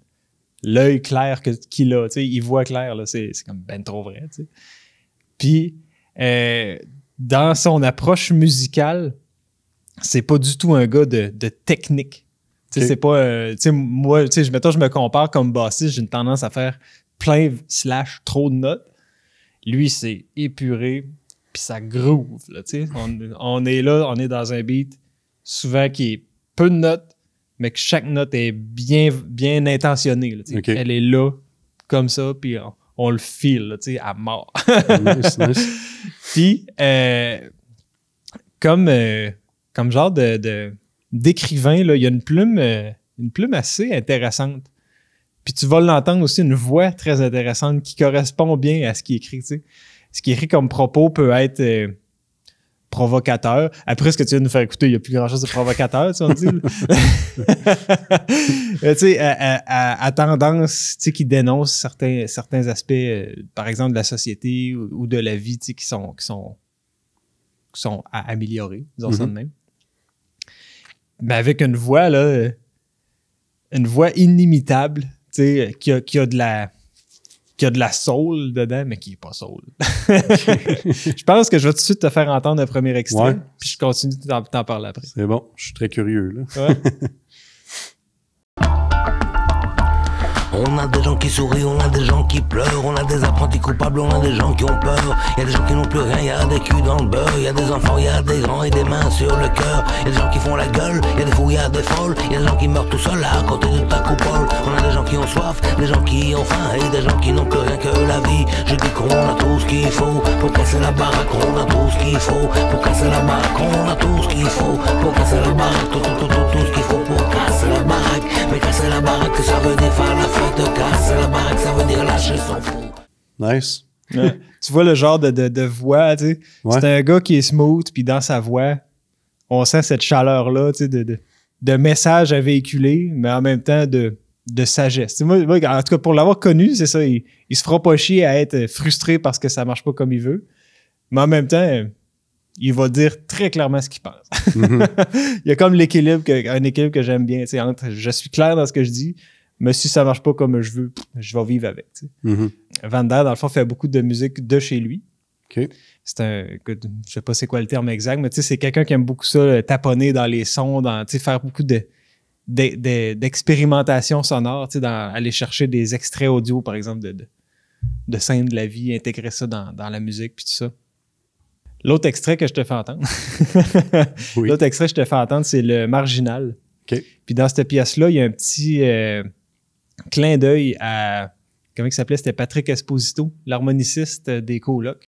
l'œil clair qu'il a, tu sais, il voit clair, là, c'est comme ben trop vrai, tu sais. Puis, dans son approche musicale, c'est pas du tout un gars de technique. Tu sais, c'est pas, tu sais, moi, tu sais, mettons, je me compare comme bassiste, j'ai une tendance à faire plein / trop de notes. Lui, c'est épuré, puis ça groove, là, tu sais. On est là, on est dans un beat souvent qui est peu de notes, mais que chaque note est bien intentionnée, là, tu sais. Elle est là, comme ça, puis on le file, là, tu sais, à mort. Nice. Puis, comme genre d'écrivain, là, il y a une plume assez intéressante. Puis tu vas l'entendre aussi, une voix très intéressante qui correspond bien à ce qu'il écrit, tu sais. Ce qu'il écrit comme propos peut être provocateur. Après, ce que tu viens de nous faire écouter, il n'y a plus grand-chose de provocateur, tu sais, on dit. Tu sais, à tendance, tu sais, qui dénonce certains aspects, par exemple, de la société ou de la vie, tu sais, qui sont à améliorer, disons ça de même. Mais avec une voix, là, une voix inimitable, tu sais, qui a de la soul dedans, mais qui n'est pas soul. Je pense que je vais tout de suite te faire entendre un premier extrait, puis je continue t'en parler après. C'est bon, je suis très curieux, là. Ouais. On a des gens qui sourient, on a des gens qui pleurent, on a des apprentis coupables, on a des gens qui ont peur. Il y a des gens qui n'ont plus rien, il y a des culs dans le beurre. Il y a des enfants, il y a des grands et des mains sur le cœur. Il y a des gens qui font la gueule, il y a des fous, il y a des folles. Il y a des gens qui meurent tout seuls à côté de ta coupole. On a des gens qui ont soif, des gens qui ont faim et des gens qui n'ont plus rien que la vie. Je dis qu'on a tout ce qu'il faut pour casser la baraque, on a tout ce qu'il faut pour casser la baraque, on a tout ce qu'il faut pour casser la baraque, tout ce qu'il faut pour casser la baraque. Mais casser la baraque, ça veut dire faire la fête, casser la baraque, ça veut dire lâcher son fou. Nice. Ouais. Tu vois le genre de voix, tu sais. Ouais. C'est un gars qui est smooth, puis dans sa voix, on sent cette chaleur-là, tu sais, de message à véhiculer, mais en même temps de sagesse. Moi, en tout cas, pour l'avoir connu, c'est ça, il se fera pas chier à être frustré parce que ça marche pas comme il veut, mais en même temps, il va dire très clairement ce qu'il pense. Il y a comme un équilibre que j'aime bien, tu sais, entre je suis clair dans ce que je dis, mais si ça marche pas comme je veux, je vais vivre avec. Tu sais. Van Der, dans le fond, fait beaucoup de musique de chez lui. Okay. Je sais pas c'est quoi le terme exact, mais tu sais, c'est quelqu'un qui aime beaucoup ça, taponner dans les sons, tu sais, faire beaucoup d'expérimentation sonore, tu sais, aller chercher des extraits audio, par exemple, de scènes de la vie, intégrer ça dans la musique, puis tout ça. L'autre extrait que je te fais entendre, l'autre extrait que je te fais entendre, c'est le Marginal. Okay. Puis dans cette pièce-là, il y a un petit clin d'œil à... Comment il s'appelait? C'était Patrick Esposito, l'harmoniciste des Colocs.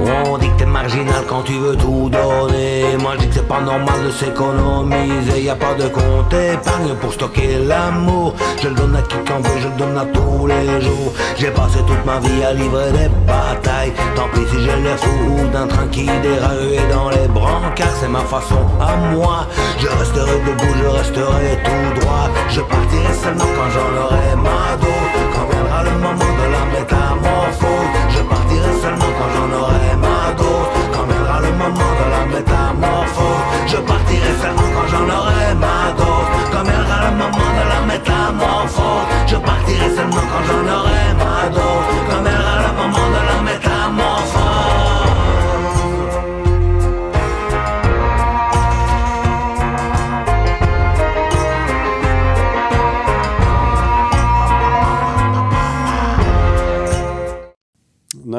On dit que t'es marginal quand tu veux tout donner. Moi je dis que c'est pas normal de s'économiser. Y a pas de compte épargne pour stocker l'amour. Je le donne à qui qu'en veut, je le donne à tous les jours. J'ai passé toute ma vie à livrer des batailles. Tant pis si j'ai l'air fou d'un train qui déraille et dans les brancards, c'est ma façon à moi. Je resterai debout, je resterai tout droit. Je partirai seulement quand j'en aurai ma dose. Quand viendra le moment de la métamorphose. Je partirai seulement quand j'en aurai ma dose. Quand viendra le moment de la métamorphose. Je partirai seulement quand j'en aurai ma dose. Quand viendra le moment de la métamorphose. Je partirai seulement quand j'en aurai ma dose. Quand viendra le moment de la métamorphose.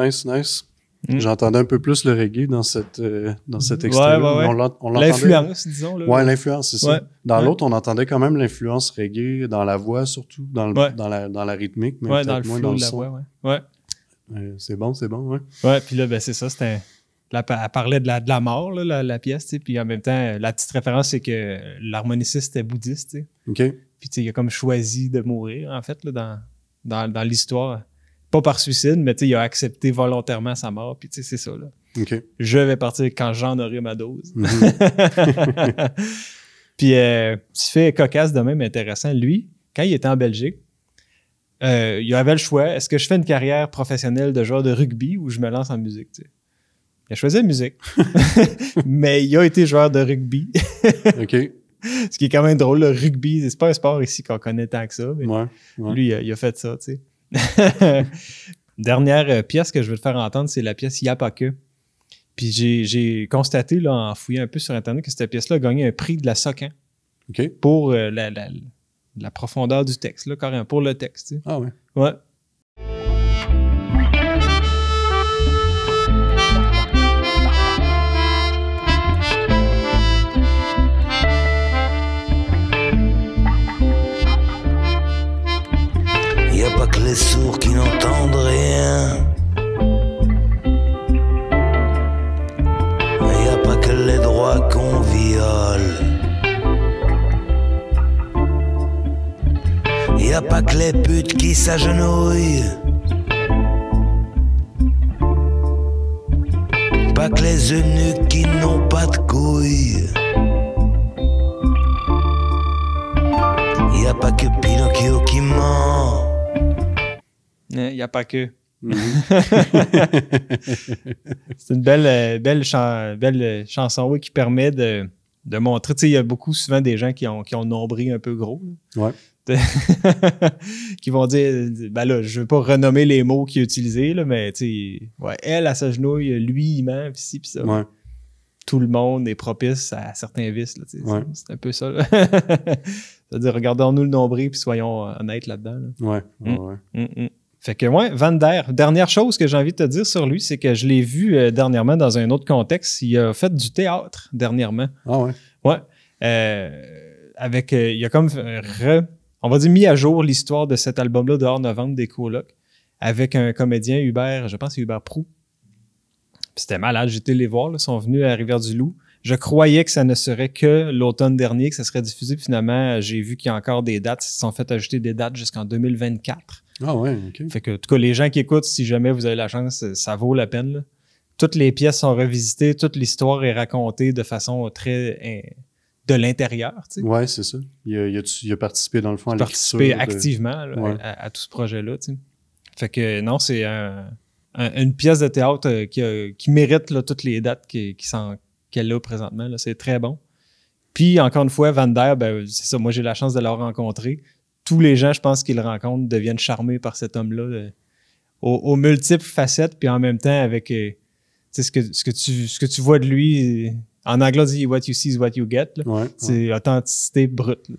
Nice. J'entendais un peu plus le reggae dans cet extrait. Ouais. On l'entendait. L'influence, disons. Là, ouais, l'influence, c'est ça. Ouais. Dans l'autre, on entendait quand même l'influence reggae dans la voix, surtout, dans la rythmique, mais dans le peut-être moins flow dans le de la son. voix, ouais. C'est bon, ouais. Ouais, puis là, ben, c'est ça, c'était... Là, elle parlait de la mort, là, la pièce, tu sais, puis en même temps, la petite référence, c'est que l'harmoniciste était bouddhiste, tu sais. OK. Puis, tu sais, il a comme choisi de mourir, en fait, là, dans l'histoire. Pas par suicide, mais tu sais, il a accepté volontairement sa mort, puis tu sais, c'est ça, là. OK. Je vais partir quand j'en aurai ma dose. Mm-hmm. Puis, petit fait cocasse de même intéressant, lui, quand il était en Belgique, il avait le choix, est-ce que je fais une carrière professionnelle de joueur de rugby ou je me lance en musique, tu sais. Il a choisi la musique, mais il a été joueur de rugby. OK. Ce qui est quand même drôle, le rugby, c'est pas un sport ici qu'on connaît tant que ça, mais Ouais. lui, il a fait ça, tu sais. Dernière pièce que je veux te faire entendre, c'est la pièce Y'a pas que. Puis j'ai constaté, là, en fouillant un peu sur Internet, que cette pièce-là a gagné un prix de la SOCAN OK. pour la profondeur du texte, là, carrément, pour le texte, tu sais. Ah ouais. Ouais. Y a pas que les sourds qui n'entendent rien. Y a pas que les droits qu'on viole. Y a pas que les putes qui s'agenouillent. Pas que les eunuques qui n'ont pas de couilles. Y a pas que Pinocchio qui ment. Il n'y a pas que. Mm-hmm. C'est une belle chanson, oui, qui permet de montrer. Tu sais, il y a souvent des gens qui ont le nombril un peu gros. Ouais. Qui vont dire, ben là, je veux pas renommer les mots qu'il a utilisés, là, mais tu sais, ouais, elle s'agenouille, lui, il ment, pis ci, pis ça. Ouais. Tout le monde est propice à certains vices, là, tu sais. Ouais. C'est un peu ça, là. C'est-à-dire, regardons-nous le nombril, puis soyons honnêtes là-dedans. Là. Ouais. Fait que, ouais, Van Der, dernière chose que j'ai envie de te dire sur lui, c'est que je l'ai vu dernièrement dans un autre contexte. Il a fait du théâtre dernièrement. Ah ouais. Ouais. Il a comme on va dire mis à jour l'histoire de cet album-là de Hors Novembre des Colocs avec un comédien, Hubert, je pense que c'est Hubert Proulx. Puis c'était malade, j'étais les voir, là, ils sont venus à Rivière-du-Loup. Je croyais que ça ne serait que l'automne dernier que ça serait diffusé. Puis finalement, j'ai vu qu'il y a encore des dates. Ils se sont fait ajouter des dates jusqu'en 2024. Ah ouais, OK. Fait que, en tout cas, les gens qui écoutent, si jamais vous avez la chance, ça vaut la peine. Là. Toutes les pièces sont revisitées, toute l'histoire est racontée de façon très de l'intérieur. Tu sais. Ouais, c'est ça. Il a participé dans le fond à l'écriture. Participé activement là, Ouais. à tout ce projet-là. Tu sais. Fait que non, c'est une pièce de théâtre qui mérite là, toutes les dates qu'elle a présentement. Là. C'est très bon. Puis, encore une fois, Van Der, ben, c'est ça, moi j'ai la chance de le rencontrer. Tous les gens, je pense, qui le rencontrent deviennent charmés par cet homme-là aux multiples facettes, puis en même temps avec ce que tu vois de lui. En anglais, on dit « what you see is what you get ». Ouais, C'est authenticité brute. Là,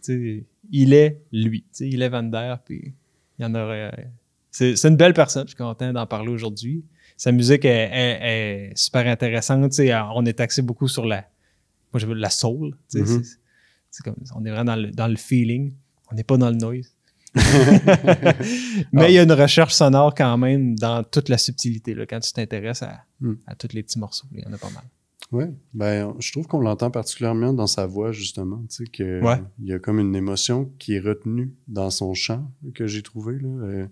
il est lui. Il est Van Der, puis il y en aurait... C'est une belle personne, je suis content d'en parler aujourd'hui. Sa musique est super intéressante. On est axé beaucoup sur la soul. Mm-hmm. C'est comme, on est vraiment dans le feeling. On n'est pas dans le noise. Mais il y a une recherche sonore quand même dans toute la subtilité. Là, quand tu t'intéresses à tous les petits morceaux, il y en a pas mal. Oui, ben, je trouve qu'on l'entend particulièrement dans sa voix, justement. Tu sais, qu'il y a comme une émotion qui est retenue dans son chant que j'ai trouvé. Là.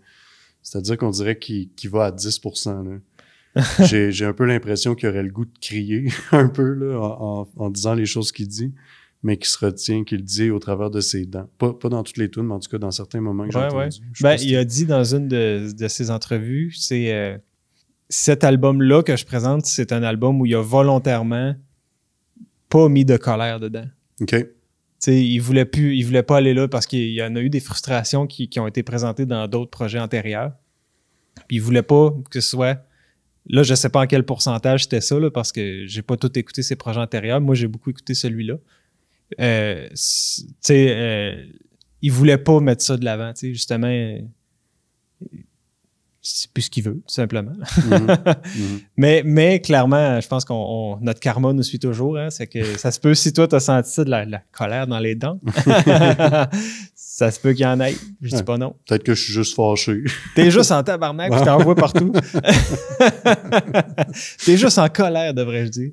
C'est-à-dire qu'on dirait qu'il va à 10%. Là. J'ai un peu l'impression qu'il aurait le goût de crier un peu là, en disant les choses qu'il dit, mais qu'il se retient, qu'il dit au travers de ses dents. Pas dans toutes les tunes, mais en tout cas dans certains moments que j'ai entendus. Ben, il a dit dans une de ses entrevues, c'est cet album-là que je présente, c'est un album où il a volontairement pas mis de colère dedans. OK. T'sais, il voulait pas aller là parce qu'il y en a eu des frustrations qui ont été présentées dans d'autres projets antérieurs. Puis il voulait pas que ce soit... Là, je sais pas en quel pourcentage c'était ça, là, parce que j'ai pas tout écouté ses projets antérieurs. Moi, j'ai beaucoup écouté celui-là. Il voulait pas mettre ça de l'avant. Justement, c'est plus ce qu'il veut, tout simplement. Mhm. Mais clairement, je pense qu'on notre karma nous suit toujours. Hein, c'est que ça se peut, si toi, tu as senti de la colère dans les dents, ça se peut qu'il y en ait. Je dis pas non. Peut-être que je suis juste fâché. T'es juste en tabarnak, puis t'en vois partout. T'es juste en colère, devrais-je dire.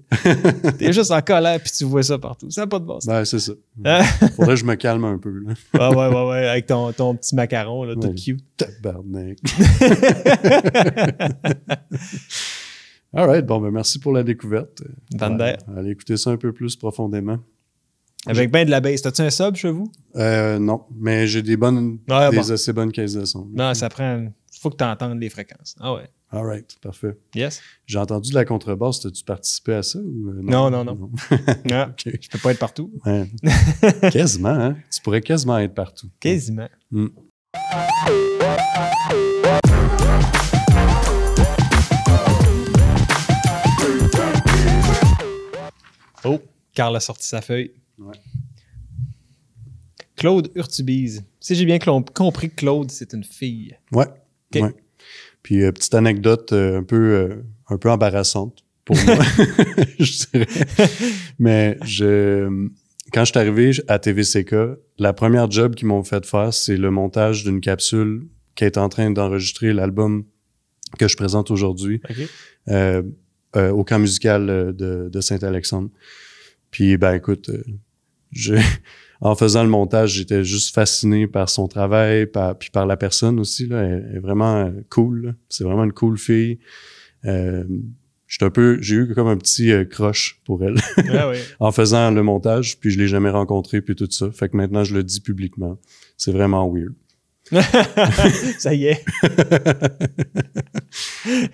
T'es juste en colère, puis tu vois ça partout. Ça n'a pas de bon sens. Ben, c'est ça. Hein? Faudrait que je me calme un peu, là. Ouais, avec ton petit macaron, là, tout Ouais. cute. Tabarnak. All right. Bon, ben, merci pour la découverte. Van der. Allez écouter ça un peu plus profondément. Avec ben de la bass. T'as-tu un sub chez vous? Non, mais j'ai des assez bonnes caisses de son. Non, ça prend... Faut que tu entendes les fréquences. Ah ouais. All right. Parfait. Yes? J'ai entendu de la contrebasse. As-tu participé à ça? Ou, Non. Ah, OK. je peux pas être partout. Ouais. Quasiment, hein? Tu pourrais quasiment être partout. Quasiment. Mm. Oh, Carl a sorti sa feuille. Ouais. Claude Urtubise. Si j'ai bien compris que Claude, c'est une fille. Ouais. OK. Ouais. Puis, petite anecdote un peu embarrassante pour moi, je dirais. Mais quand je suis arrivé à TVCK, la première job qu'ils m'ont fait faire, c'est le montage d'une capsule qui est en train d'enregistrer l'album que je présente aujourd'hui OK. au camp musical de Saint-Alexandre. Puis, ben écoute, en faisant le montage, j'étais juste fasciné par son travail, puis par la personne aussi. Là. Elle est vraiment cool. Là. C'est vraiment une cool fille. J'ai eu comme un petit crush pour elle Ah oui. en faisant le montage, puis je l'ai jamais rencontré, puis tout ça. Fait que maintenant, je le dis publiquement. C'est vraiment weird. Ça y est.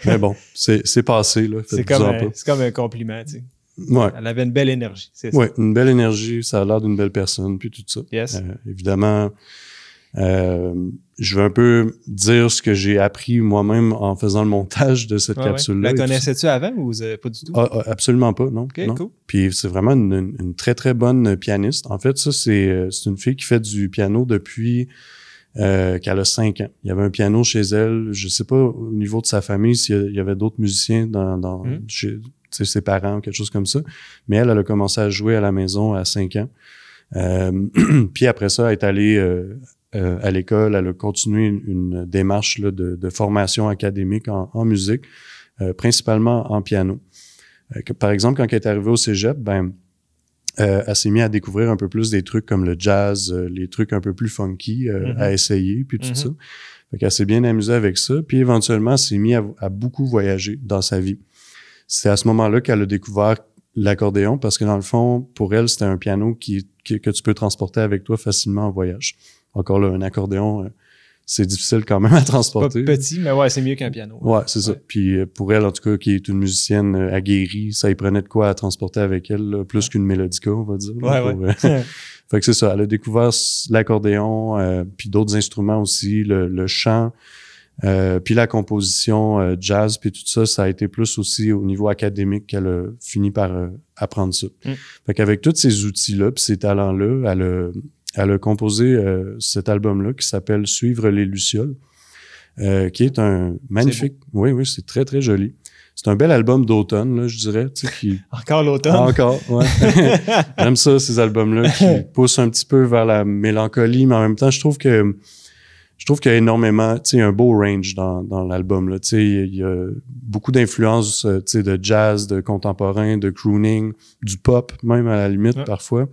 Mais bon, c'est passé, là. C'est comme un compliment, tu sais. Ouais. Elle avait une belle énergie, c'est ça. Ouais, une belle énergie, ça a l'air d'une belle personne, puis tout ça. Yes. Évidemment, je veux un peu dire ce que j'ai appris moi-même en faisant le montage de cette capsule-là. La connaissais-tu avant ou pas du tout? Absolument pas, non. OK, non. cool. Puis c'est vraiment une très, très bonne pianiste. En fait, ça, c'est une fille qui fait du piano depuis qu'elle a 5 ans. Il y avait un piano chez elle. Je sais pas au niveau de sa famille s'il y avait d'autres musiciens chez ses parents ou quelque chose comme ça. Mais elle a commencé à jouer à la maison à 5 ans. Puis après ça, elle est allée à l'école. Elle a continué une démarche là, de formation académique en musique, principalement en piano. Par exemple, quand elle est arrivée au cégep, elle s'est mise à découvrir un peu plus des trucs comme le jazz, les trucs un peu plus funky à essayer, puis tout ça. Fait qu'elle s'est bien amusée avec ça. Puis éventuellement, elle s'est mise à beaucoup voyager dans sa vie. C'est à ce moment-là qu'elle a découvert l'accordéon parce que dans le fond, pour elle, c'était un piano que tu peux transporter avec toi facilement en voyage. Encore là, un accordéon, c'est difficile quand même à transporter. Pas petit, mais ouais, c'est mieux qu'un piano. Ouais, c'est ça. Puis pour elle, en tout cas, qui est une musicienne aguerrie, ça y prenait de quoi à transporter avec elle, là, plus qu'une mélodica, on va dire. Ouais. Fait que c'est ça. Elle a découvert l'accordéon, puis d'autres instruments aussi, le chant, puis la composition jazz, puis tout ça, ça a été plus aussi au niveau académique qu'elle a fini par apprendre ça. Fait qu'avec tous ces outils-là, puis ces talents-là, elle a composé cet album-là qui s'appelle « Suivre les Lucioles », qui est un magnifique... Oui, c'est très, très joli. C'est un bel album d'automne, là, je dirais. Tu sais, Encore l'automne? Encore, ouais. J'aime ça, ces albums-là, qui poussent un petit peu vers la mélancolie, mais en même temps, je trouve qu'il y a énormément, tu sais, un beau range dans l'album, là. Tu sais, il y a beaucoup d'influences, tu sais, de jazz, de contemporain, de crooning, du pop, même à la limite, parfois.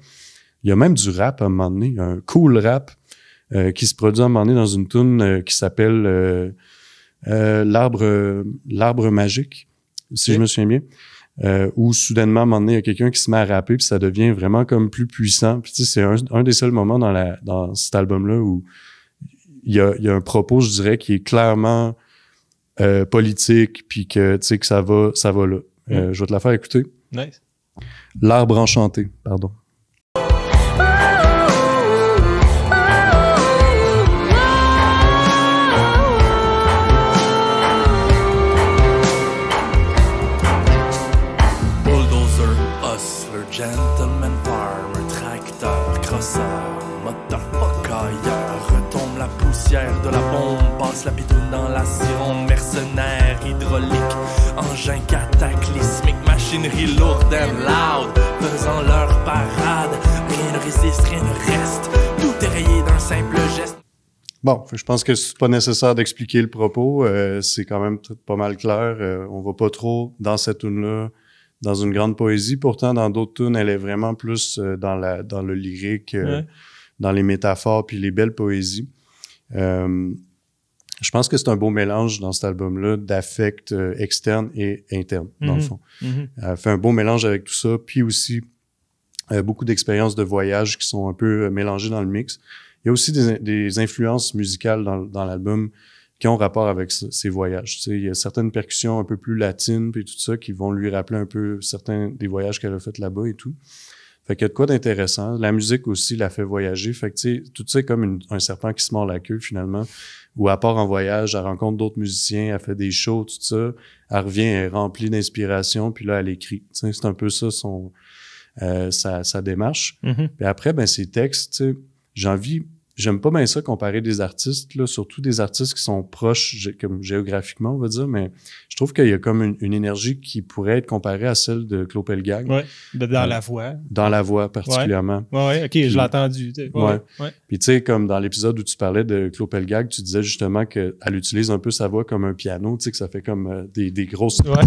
Il y a même du rap à un moment donné, un cool rap qui se produit à un moment donné dans une tune qui s'appelle L'arbre magique, si je me souviens bien, où soudainement, à un moment donné, il y a quelqu'un qui se met à rapper puis ça devient vraiment comme plus puissant. Puis tu sais, c'est un des seuls moments dans cet album-là où il y a un propos, je dirais, qui est clairement politique puis que tu sais que ça va là. Je vais te la faire écouter. Nice. L'arbre enchanté, pardon. Gentleman farmer, tracteur, crosseur, motherfucker, ailleurs retombe la poussière. poussière de la bombe. Passe la bitoune dans la sironde. Mercenaires hydrauliques, engins cataclysmiques, machinerie lourde and loud, faisant leur parade. Rien ne résiste, rien ne reste. Tout est rayé d'un simple geste. Bon, je pense que c'est pas nécessaire d'expliquer le propos. C'est quand même pas mal clair. On va pas trop dans cette tune-là, dans une grande poésie. Pourtant, dans d'autres tunes, elle est vraiment plus dans le lyrique, dans les métaphores puis les belles poésies. Je pense que c'est un beau mélange dans cet album-là d'affects externes et internes, dans le fond. Elle fait un beau mélange avec tout ça, puis aussi beaucoup d'expériences de voyage qui sont un peu mélangées dans le mix. Il y a aussi des influences musicales dans l'album qui ont rapport avec ces voyages. Tu sais, il y a certaines percussions un peu plus latines puis tout ça qui vont lui rappeler un peu certains des voyages qu'elle a fait là-bas et tout. Fait qu'il y a de quoi d'intéressant. La musique aussi la fait voyager. Fait que tu sais, tout ça est comme un serpent qui se mord la queue finalement. Ou à part en voyage, elle rencontre d'autres musiciens, elle fait des shows, tout ça. Elle revient, elle est remplie d'inspiration, puis là elle écrit. Tu sais, c'est un peu ça sa démarche. Puis après, ben ses textes, tu sais, j'aime pas bien ça comparer des artistes, là, surtout des artistes qui sont proches comme géographiquement, on va dire, mais je trouve qu'il y a comme une énergie qui pourrait être comparée à celle de Claude Pelgag. Ouais, dans la voix. Dans la voix, particulièrement. Ouais, OK, puis, je l'ai entendu. Ouais. Puis tu sais, comme dans l'épisode où tu parlais de Claude Pelgag, tu disais justement qu'elle utilise un peu sa voix comme un piano, tu sais, que ça fait comme des grosses... Ouais.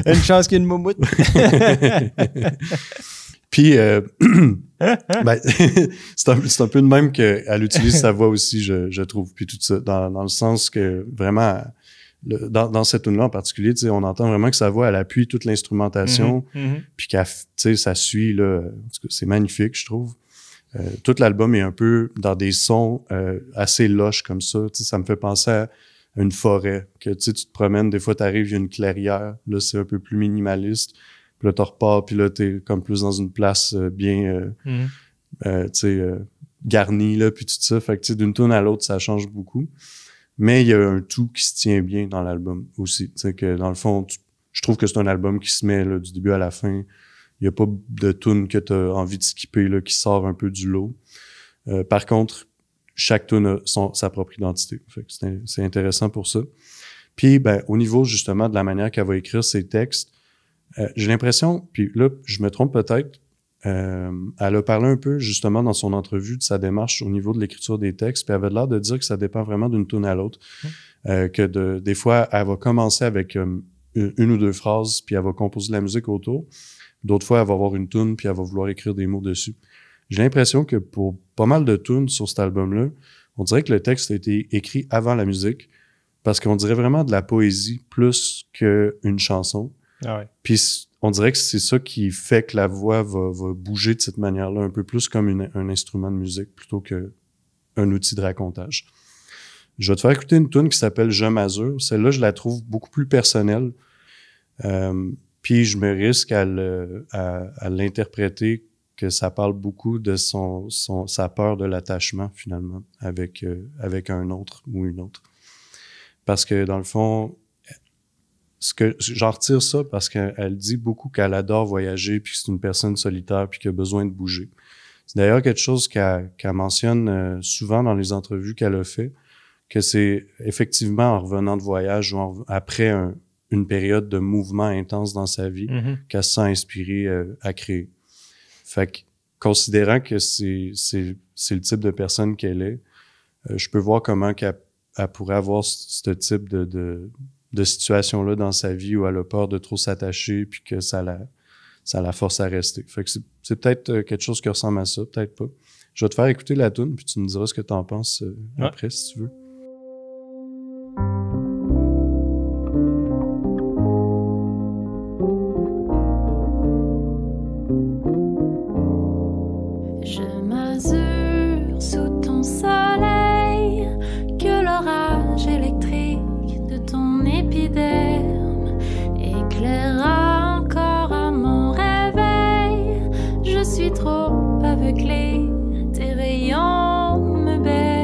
Une chance qu'il y ait une moumoute. Puis, ben, c'est un peu de même qu'elle utilise sa voix aussi, je trouve. Puis tout ça, dans le sens que vraiment, dans cette tune-là en particulier, tu sais, on entend vraiment que sa voix, elle appuie toute l'instrumentation, puis qu'elle, tu sais, ça suit, là. En tout cas, c'est magnifique, je trouve. Tout l'album est un peu dans des sons assez loches comme ça. Tu sais, ça me fait penser à une forêt, que tu sais, tu te promènes, des fois, t'arrives, il y a une clairière. Là, c'est un peu plus minimaliste. Puis là, tu repars, puis là, t'es comme plus dans une place bien, tu sais, garnie, là, puis tout ça. Fait que, tu sais, d'une tune à l'autre, ça change beaucoup. Mais il y a un tout qui se tient bien dans l'album aussi. Tu sais, que dans le fond, je trouve que c'est un album qui se met là, du début à la fin. Il n'y a pas de tune que tu as envie de skipper, là, qui sort un peu du lot. Par contre, chaque tune a sa propre identité. Fait que c'est intéressant pour ça. Puis, ben, au niveau, justement, de la manière qu'elle va écrire ses textes, j'ai l'impression, puis là, je me trompe peut-être, elle a parlé un peu, justement, dans son entrevue de sa démarche au niveau de l'écriture des textes, puis elle avait l'air de dire que ça dépend vraiment d'une tune à l'autre. Que des fois, elle va commencer avec une ou deux phrases, puis elle va composer de la musique autour. D'autres fois, elle va avoir une tune, puis elle va vouloir écrire des mots dessus. J'ai l'impression que pour pas mal de tunes sur cet album-là, on dirait que le texte a été écrit avant la musique, parce qu'on dirait vraiment de la poésie plus qu'une chanson. Ah ouais. Puis on dirait que c'est ça qui fait que la voix va bouger de cette manière-là, un peu plus comme un instrument de musique plutôt qu'un outil de racontage. Je vais te faire écouter une tune qui s'appelle « Je m'azure ». Celle-là, je la trouve beaucoup plus personnelle. Puis je me risque à l'interpréter que ça parle beaucoup de sa peur de l'attachement, finalement, avec un autre ou une autre. Parce que, dans le fond, j'en retire ça parce qu'elle dit beaucoup qu'elle adore voyager, puis que c'est une personne solitaire, puis qui a besoin de bouger. C'est d'ailleurs quelque chose qu'elle mentionne souvent dans les entrevues qu'elle a fait, que c'est effectivement en revenant de voyage ou après une période de mouvement intense dans sa vie qu'elle se sent inspirée à créer. Fait que, considérant que c'est le type de personne qu'elle est, je peux voir comment qu'elle pourrait avoir ce type de situation-là dans sa vie où elle a peur de trop s'attacher puis que ça la force à rester. Fait que c'est peut-être quelque chose qui ressemble à ça, peut-être pas. Je vais te faire écouter la tune puis tu me diras ce que t'en penses après, si tu veux. Je m'azure sous ton soleil, que l'orage électrique de ton épiderme éclairera encore à mon réveil. Je suis trop aveuglée, tes rayons me bernent.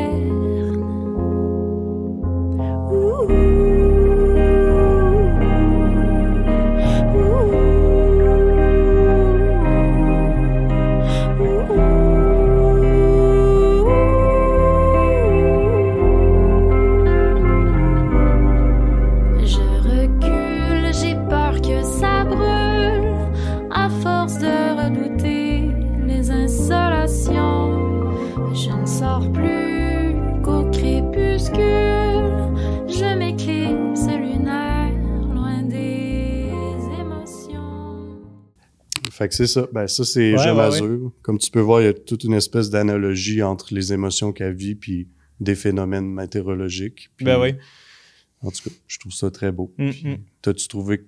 Fait que c'est ça. Ben, ça, c'est Je m'azure. Comme tu peux voir, il y a toute une espèce d'analogie entre les émotions qu'elle vit puis des phénomènes météorologiques. Puis, Ben oui. En tout cas, je trouve ça très beau. Mm-mm. T'as-tu trouvé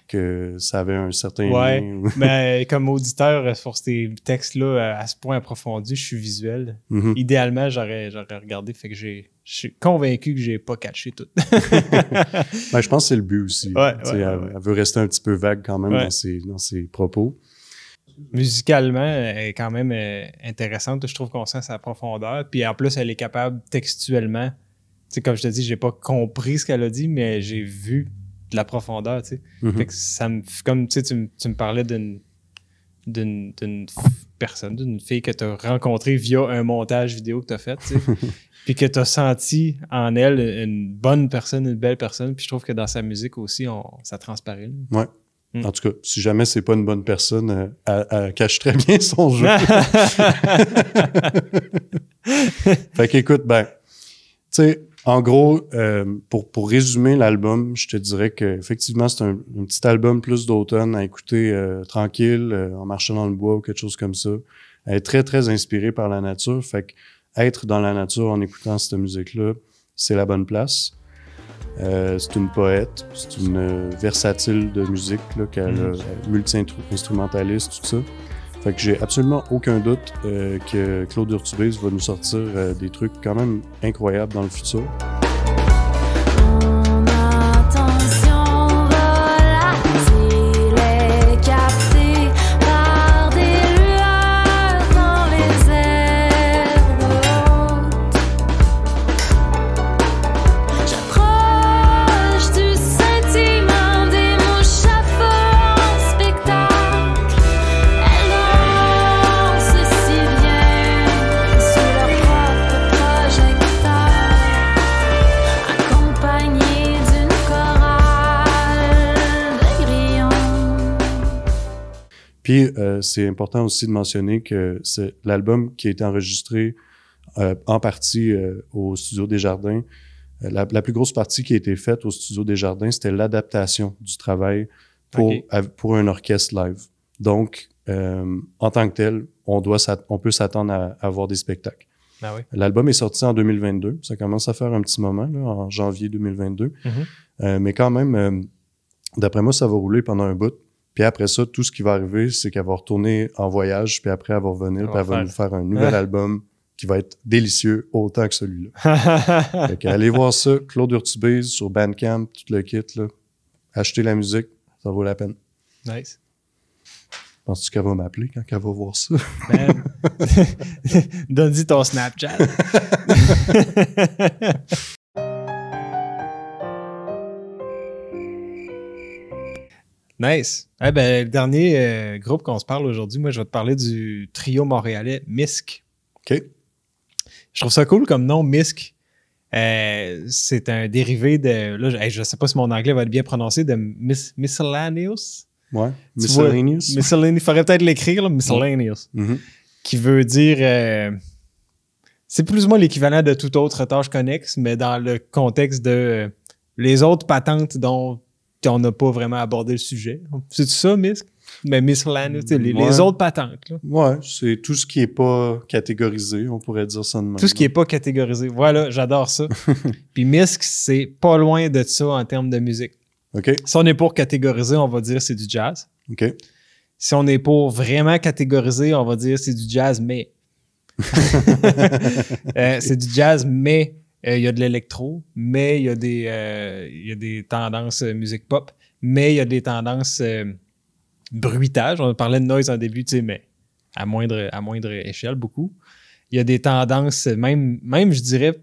que ça avait un certain Ouais. lien? Mais comme auditeur, sur ces textes-là, à ce point approfondi, je suis visuel. Mhm. Idéalement, j'aurais regardé. Fait que je suis convaincu que j'ai pas catché tout. Ben, je pense que c'est le but aussi. Ouais, Elle veut rester un petit peu vague quand même Ouais. dans ses propos. Musicalement, elle est quand même intéressante. Je trouve qu'on sent sa profondeur. Puis en plus, elle est capable textuellement. Tu sais, comme je te dis, j'ai pas compris ce qu'elle a dit, mais j'ai vu de la profondeur, tu sais. Mhm. Fait que ça me... Comme, tu sais, tu me parlais d'une personne, d'une fille que tu as rencontrée via un montage vidéo que tu as fait, tu sais. Puis que tu as senti en elle une bonne personne, une belle personne. Puis je trouve que dans sa musique aussi, ça transparaît. Là. Ouais. Mm. En tout cas, si jamais c'est pas une bonne personne, elle cache très bien son jeu. Fait qu'écoute, ben, tu sais, en gros, pour résumer l'album, je te dirais que effectivement c'est un petit album plus d'automne à écouter tranquille, en marchant dans le bois ou quelque chose comme ça. Elle est très, très inspirée par la nature. Fait que être dans la nature en écoutant cette musique-là, c'est la bonne place. C'est une poète, c'est une versatile de musique, là, qu'elle a multi-instrumentaliste, tout ça. Fait que j'ai absolument aucun doute que Claude Urtubise va nous sortir des trucs quand même incroyables dans le futur. Mon attention volatile est captée par des lueurs dans les airs hautes. J'approche du scintillement des mouches à feu en spectacle. Elles dansent si bien sous leur propre projecteur, accompagnées d'une chorale de grillons. Puis c'est important aussi de mentionner que c'est l'album qui a été enregistré en partie au Studio Desjardins. La plus grosse partie qui a été faite au Studio Desjardins, c'était l'adaptation du travail pour un orchestre live. Donc, en tant que tel, on peut s'attendre à avoir des spectacles. Ah oui. L'album est sorti en 2022. Ça commence à faire un petit moment, là, en janvier 2022. Mais quand même, d'après moi, ça va rouler pendant un bout. Puis après ça, tout ce qui va arriver, c'est qu'elle va retourner en voyage, puis après, elle va revenir, puis elle va nous faire un nouvel album qui va être délicieux autant que celui-là. Fait qu'allez voir ça, Claude Urtubise sur Bandcamp, tout le kit, là. Achetez la musique, ça vaut la peine. Nice. Penses-tu qu'elle va m'appeler quand elle va voir ça? Man. Donne-y ton Snapchat. Nice. Eh ben, le dernier groupe qu'on se parle aujourd'hui, moi, je vais te parler du trio montréalais Misk. OK. Je trouve ça cool comme nom, Misk. C'est un dérivé de... Là, je sais pas si mon anglais va être bien prononcé, de Miscellaneous. Ouais. Tu vois, Miscellaneous. Miscellaneous. Il faudrait peut-être l'écrire, là, Miscellaneous. Mhm. Qui veut dire... c'est plus ou moins l'équivalent de toute autre tâche connexe, mais dans le contexte de les autres patentes dont on n'a pas vraiment abordé le sujet. C'est ça, Misk? Mais Miscellaneous, les autres patentes. Là. Ouais, c'est tout ce qui est pas catégorisé, on pourrait dire ça de même. Tout ce qui n'est pas catégorisé. Voilà, j'adore ça. Puis Misk, c'est pas loin de ça en termes de musique. OK. Si on est pour catégoriser, on va dire c'est du jazz. OK. Si on est pour vraiment catégoriser, on va dire c'est du jazz, mais. C'est du jazz, mais il y a de l'électro, mais il y a des tendances musique pop, mais il y a des tendances bruitage. On parlait de noise en début, tu sais, mais à moindre échelle, beaucoup. Il y a des tendances, même je dirais,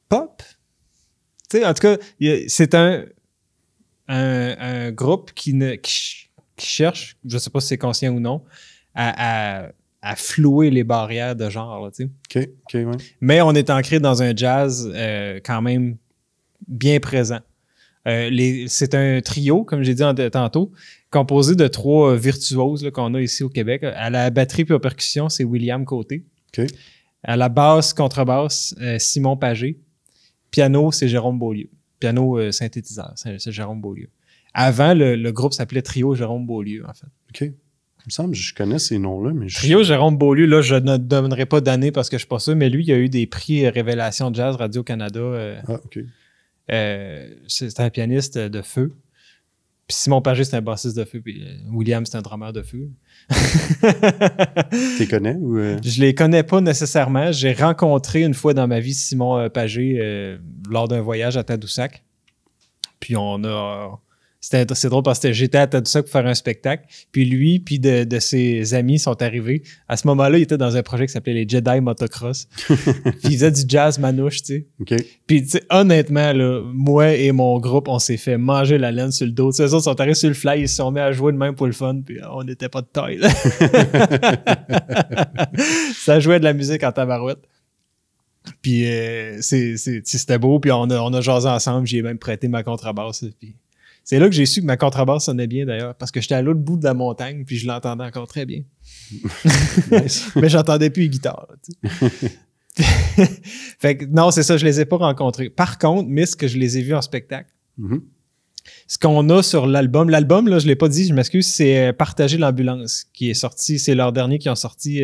pop. Tu sais, en tout cas, c'est un groupe qui cherche, je sais pas si c'est conscient ou non, à flouer les barrières de genre, là, tu sais. OK, ouais. Mais on est ancré dans un jazz quand même bien présent. C'est un trio, comme j'ai dit tantôt, composé de 3 virtuoses là, qu'on a ici au Québec. À la batterie et aux percussions, c'est William Côté. OK. À la basse, contrebasse, Simon Pagé. Piano, c'est Jérôme Beaulieu. Piano synthétiseur, c'est Jérôme Beaulieu. Avant, le groupe s'appelait Trio Jérôme Beaulieu, en fait. OK. Il me semble que je connais ces noms-là, mais je... Trio Jérôme Beaulieu, là, je ne donnerai pas d'année parce que je suis pas sûr, mais lui, il a eu des prix Révélation Jazz Radio-Canada. Ah, OK. C'est un pianiste de feu. Puis Simon Pagé, c'est un bassiste de feu. Puis William, c'est un drummer de feu. Tu les connais ou... Je les connais pas nécessairement. J'ai rencontré une fois dans ma vie Simon Pagé lors d'un voyage à Tadoussac. Puis c'est drôle parce que j'étais à Tadoussac pour faire un spectacle. Puis lui, puis de ses amis sont arrivés. À ce moment-là, il était dans un projet qui s'appelait les Jedi Motocross. Puis il faisait du jazz manouche, tu sais. OK. Puis, tu sais, honnêtement, là, moi et mon groupe, on s'est fait manger la laine sur le dos. Tu sais, eux autres sont arrivés sur le fly, ils se sont mis à jouer de même pour le fun, puis on n'était pas de taille, là. Ça jouait de la musique en tabarouette. Puis, c'était beau, puis on a jasé ensemble, j'y ai même prêté ma contrebasse, puis c'est là que j'ai su que ma contrebasse sonnait bien, d'ailleurs, parce que j'étais à l'autre bout de la montagne, puis je l'entendais encore très bien. Mais j'entendais plus les guitares, tu sais. Fait que non, c'est ça, je les ai pas rencontrés. Par contre, Misk, je les ai vus en spectacle. Mhm. Ce qu'on a sur l'album, là, je l'ai pas dit, je m'excuse, c'est Partager l'ambulance qui est sorti, c'est leur dernier qui ont sorti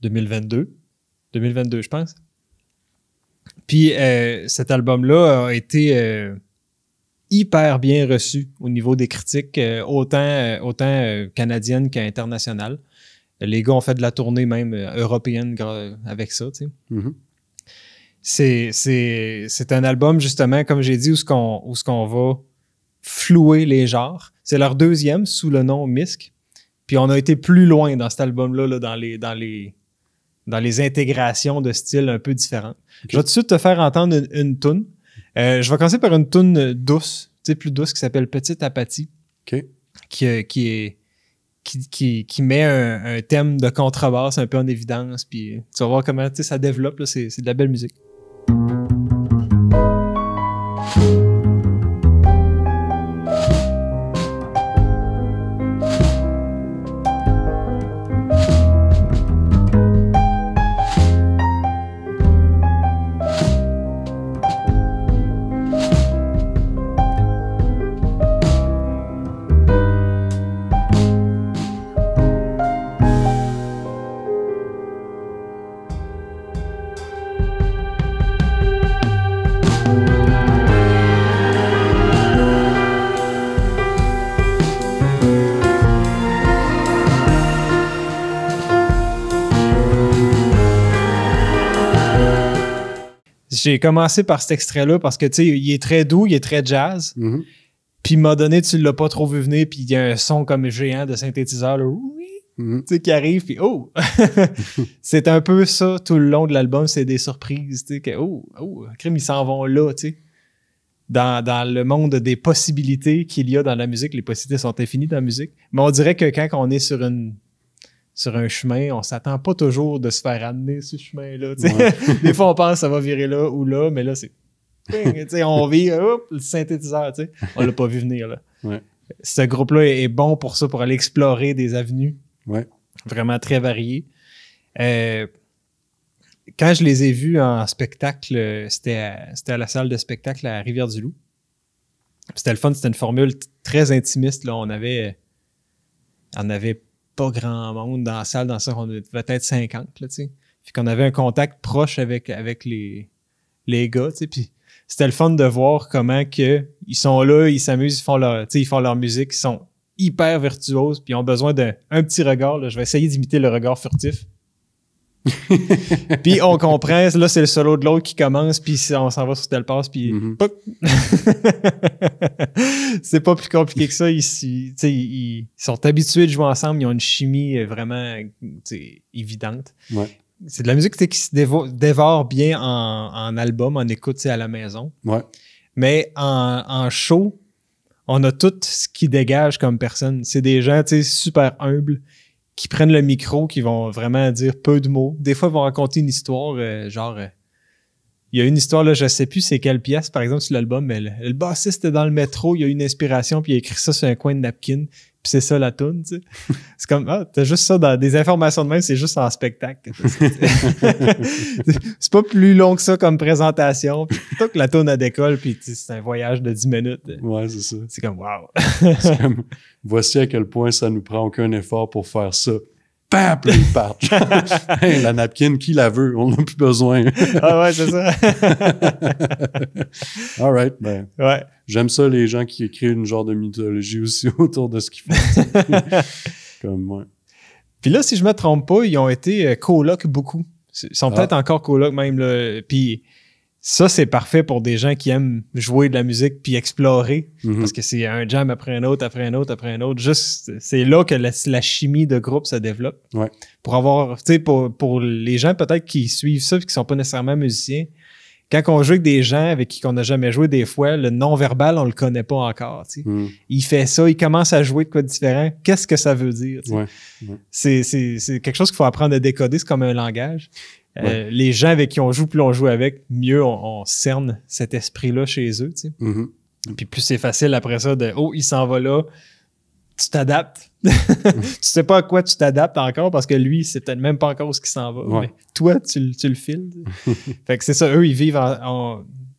2022, je pense. Puis cet album-là a été hyper bien reçu au niveau des critiques, autant canadiennes qu'internationales. Les gars ont fait de la tournée même européenne avec ça, tu sais. Mhm. C'est un album, justement, comme j'ai dit, où ce qu'on va flouer les genres. C'est leur deuxième sous le nom Misk. Puis on a été plus loin dans cet album-là, là, dans les intégrations de styles un peu différents. Okay. Je vais tout de suite te faire entendre une toune. Je vais commencer par une toune douce, tu sais, plus douce, qui s'appelle Petite Apathie. OK. Qui met un thème de contrebasse un peu en évidence, puis tu vas voir comment, tu sais, ça développe, là, c'est de la belle musique. J'ai commencé par cet extrait-là parce que, tu sais, il est très doux, il est très jazz. Mhm. Puis, à un moment donné, tu l'as pas trop vu venir, puis il y a un son comme géant de synthétiseur, là, tu sais, qui arrive, puis oh! C'est un peu ça tout le long de l'album, c'est des surprises, tu sais, que crime, ils s'en vont là, tu sais. Dans le monde des possibilités qu'il y a dans la musique, les possibilités sont infinies dans la musique. Mais on dirait que quand on est sur un chemin, on s'attend pas toujours de se faire amener ce chemin-là. Ouais. Des fois, on pense que ça va virer là ou là, mais là, c'est... on vire, le synthétiseur, tu sais. On l'a pas vu venir, là. Ouais. Ce groupe-là est bon pour ça, pour aller explorer des avenues. Ouais. Vraiment très variées. Quand je les ai vus en spectacle, c'était à la salle de spectacle à Rivière-du-Loup. C'était le fun, c'était une formule très intimiste, là. On avait pas grand monde dans la salle, dans ça, on avait peut-être 50, là, tu sais. Puis qu'on avait un contact proche avec les gars, tu sais. Puis c'était le fun de voir comment que ils sont là, ils s'amusent, ils font leur musique, ils sont hyper virtuoses, puis ils ont besoin d'un petit regard, là. Je vais essayer d'imiter le regard furtif. Puis on comprend, là, c'est le solo de l'autre qui commence, puis on s'en va sur telle passe, puis c'est pas plus compliqué que ça. Ils sont habitués de jouer ensemble, ils ont une chimie vraiment évidente. Ouais. C'est de la musique qui se dévore bien en album, en écoute à la maison. Ouais. Mais en show, on a tout ce qui dégage comme personne. C'est des gens super humbles, qui prennent le micro, qui vont vraiment dire peu de mots. Des fois, ils vont raconter une histoire, il y a une histoire, là, je sais plus c'est quelle pièce, par exemple, sur l'album, mais le bassiste est dans le métro, il a eu une inspiration, puis il a écrit ça sur un coin de napkin, puis c'est ça la toune, tu sais. C'est comme, t'as juste ça dans des informations de même, c'est juste en spectacle. C'est pas plus long que ça comme présentation. Puis plutôt que la toune à décolle, puis c'est un voyage de 10 minutes. Ouais, c'est ça. C'est comme, wow. C'est comme, voici à quel point ça nous prend aucun effort pour faire ça. Bam! Puis ils partent. Hey, la napkin, qui la veut? On n'a plus besoin. Ah ouais, c'est ça. All right. Ben, Ouais. j'aime ça, les gens qui écrivent une genre de mythologie aussi autour de ce qu'ils font. Comme, ouais. Puis là, si je me trompe pas, ils ont été colocs beaucoup. Ils sont peut-être encore colocs même. Là. Puis ça, c'est parfait pour des gens qui aiment jouer de la musique puis explorer. Mhm. Parce que c'est un jam après un autre, après un autre, après un autre. Juste, c'est là que la chimie de groupe se développe. Ouais. Pour avoir, tu sais, pour les gens peut-être qui suivent ça et qui sont pas nécessairement musiciens, quand on joue avec des gens avec qui on n'a jamais joué, des fois, le non-verbal, on le connaît pas encore. Tu sais. Mhm. Il fait ça, il commence à jouer de quoi de différent. Qu'est-ce que ça veut dire? Tu sais? Ouais. C'est quelque chose qu'il faut apprendre à décoder, c'est comme un langage. Ouais. Les gens avec qui on joue, plus on joue avec, mieux on cerne cet esprit-là chez eux. Tu sais. Mhm. Puis plus c'est facile après ça de « Oh, il s'en va là », tu t'adaptes. Tu sais pas à quoi tu t'adaptes encore parce que lui, c'est peut-être même pas encore ce qui s'en va. Ouais. Mais toi, tu le files. Fait que c'est ça, eux, ils vivent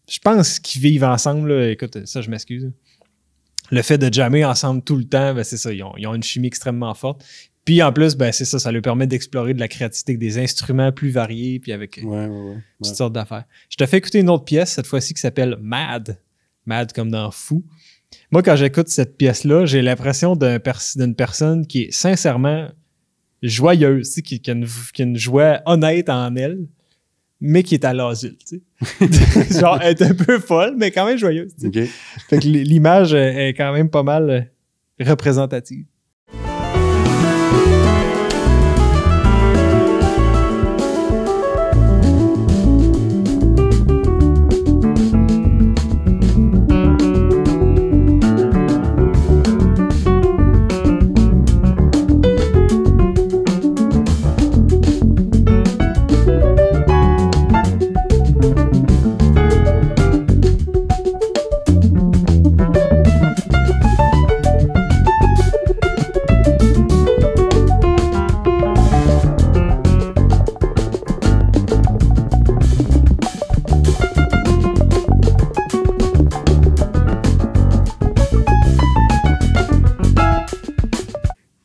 je pense qu'ils vivent ensemble. Là. Écoute, ça, je m'excuse. Le fait de jammer ensemble tout le temps, ben, c'est ça, ils ont une chimie extrêmement forte. Puis en plus, ben, c'est ça leur permet d'explorer de la créativité avec des instruments plus variés puis avec Ouais. toutes sortes d'affaires. Je te fais écouter une autre pièce, cette fois-ci, qui s'appelle Mad. Mad comme dans fou. Moi, quand j'écoute cette pièce-là, j'ai l'impression d'une personne qui est sincèrement joyeuse, tu sais, qui a une joie honnête en elle, mais qui est à l'asile. Tu sais. Genre, elle est un peu folle, mais quand même joyeuse. Tu sais. OK. Fait que l'image est quand même pas mal représentative.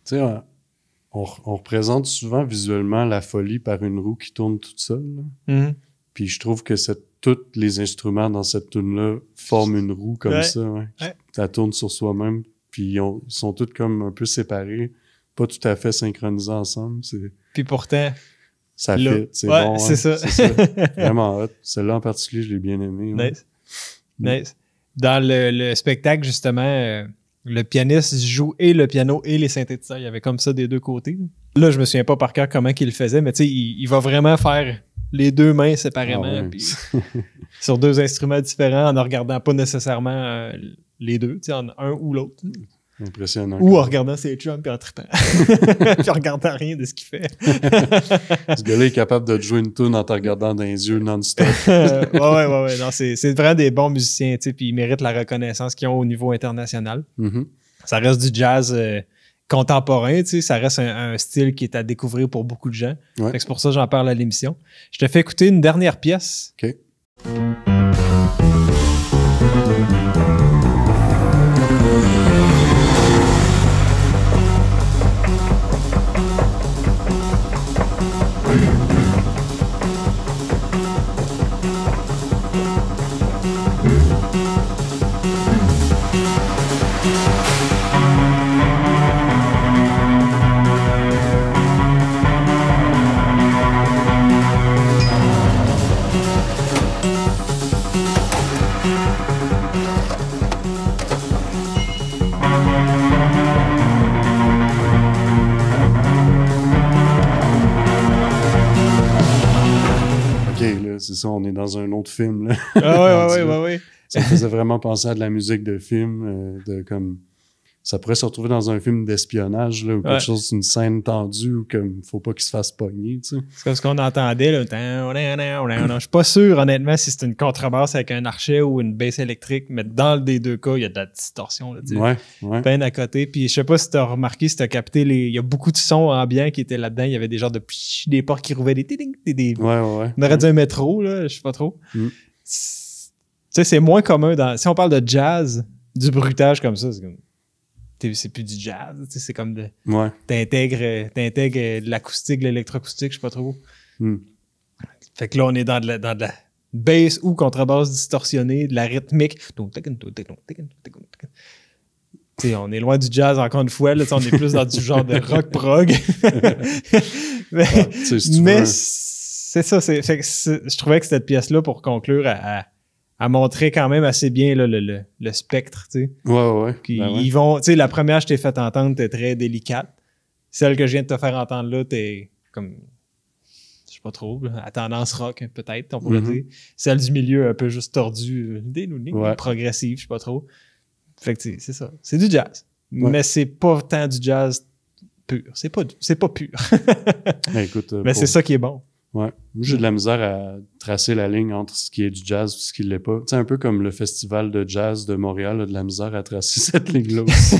Tu sais, on représente souvent visuellement la folie par une roue qui tourne toute seule. Là. Mhm. Puis je trouve que tous les instruments dans cette tune-là forment une roue comme Ouais. ça. Ouais. Ouais. Ça tourne sur soi-même. Puis ils sont tous comme un peu séparés, pas tout à fait synchronisés ensemble. Puis pourtant, Ça là, fit, c'est ouais, bon. c'est ça. Vraiment hot. Celle-là en particulier, je l'ai bien aimé. Ouais. Nice. Nice. Dans le spectacle, justement, le pianiste joue et le piano et les synthétiseurs. Il y avait comme ça des deux côtés. Là, je me souviens pas par cœur comment il le faisait, mais tu sais, il va vraiment faire les deux mains séparément, Ah ouais. puis sur deux instruments différents, en ne regardant pas nécessairement les deux, tu sais, en un ou l'autre. Impressionnant. Ou en regardant ses chums puis en trippant. Puis en regardant rien de ce qu'il fait. Ce gars-là est capable de te jouer une tune en te regardant dans les yeux non-stop. ouais. Non, c'est vraiment des bons musiciens, tu sais, puis ils méritent la reconnaissance qu'ils ont au niveau international. Mhm. Ça reste du jazz contemporain, tu sais, ça reste un style qui est à découvrir pour beaucoup de gens. Ouais. Fait que c'est pour ça que j'en parle à l'émission. Je te fais écouter une dernière pièce. OK. OK, là, c'est ça, on est dans un autre film, là. Ah ouais. Ça me faisait vraiment penser à de la musique de film, de comme ça pourrait se retrouver dans un film d'espionnage, là, ou quelque chose, une scène tendue, où comme, faut pas qu'il se fasse pogner, tu sais. C'est comme ce qu'on entendait, là. Je suis pas sûr, honnêtement, si c'est une contrebasse avec un archet ou une basse électrique, mais dans les deux cas, il y a de la distorsion, là, tu sais. Ouais. Peine à côté. Puis je sais pas si t'as remarqué, si t'as capté, il y a beaucoup de sons ambiants qui étaient là-dedans. Il y avait des genres de des portes qui rouvraient, des Ouais. On aurait dit un métro, là, je sais pas trop. Mm. Tu sais, c'est moins commun si on parle de jazz, du bruitage comme ça, c'est comme. C'est plus du jazz, tu sais, c'est comme de. Ouais. T'intègres de l'acoustique, de l'électroacoustique, je sais pas trop. Mm. Fait que là, on est dans de la bass ou contrebasse distorsionnée, de la rythmique. T'sais, on est loin du jazz encore une fois, là, on est plus dans du genre de rock prog. mais c'est ça, je trouvais que cette pièce-là, pour conclure, à montrer quand même assez bien là, le spectre, tu sais. Ouais. Ils vont, tu sais, la première que je t'ai fait entendre, t'es très délicate. Celle que je viens de te faire entendre là, t'es comme, je sais pas trop, là, à tendance rock, peut-être, on pourrait dire. Celle du milieu, un peu juste tordue, progressive, je sais pas trop. Fait que, c'est ça. C'est du jazz. Ouais. Mais c'est pas tant du jazz pur. C'est pas pur. Écoute, mais c'est ça qui est bon. Ouais. Moi, j'ai de la misère à tracer la ligne entre ce qui est du jazz et ce qui l'est pas. Tu sais, un peu comme le festival de jazz de Montréal a de la misère à tracer cette ligne-là aussi.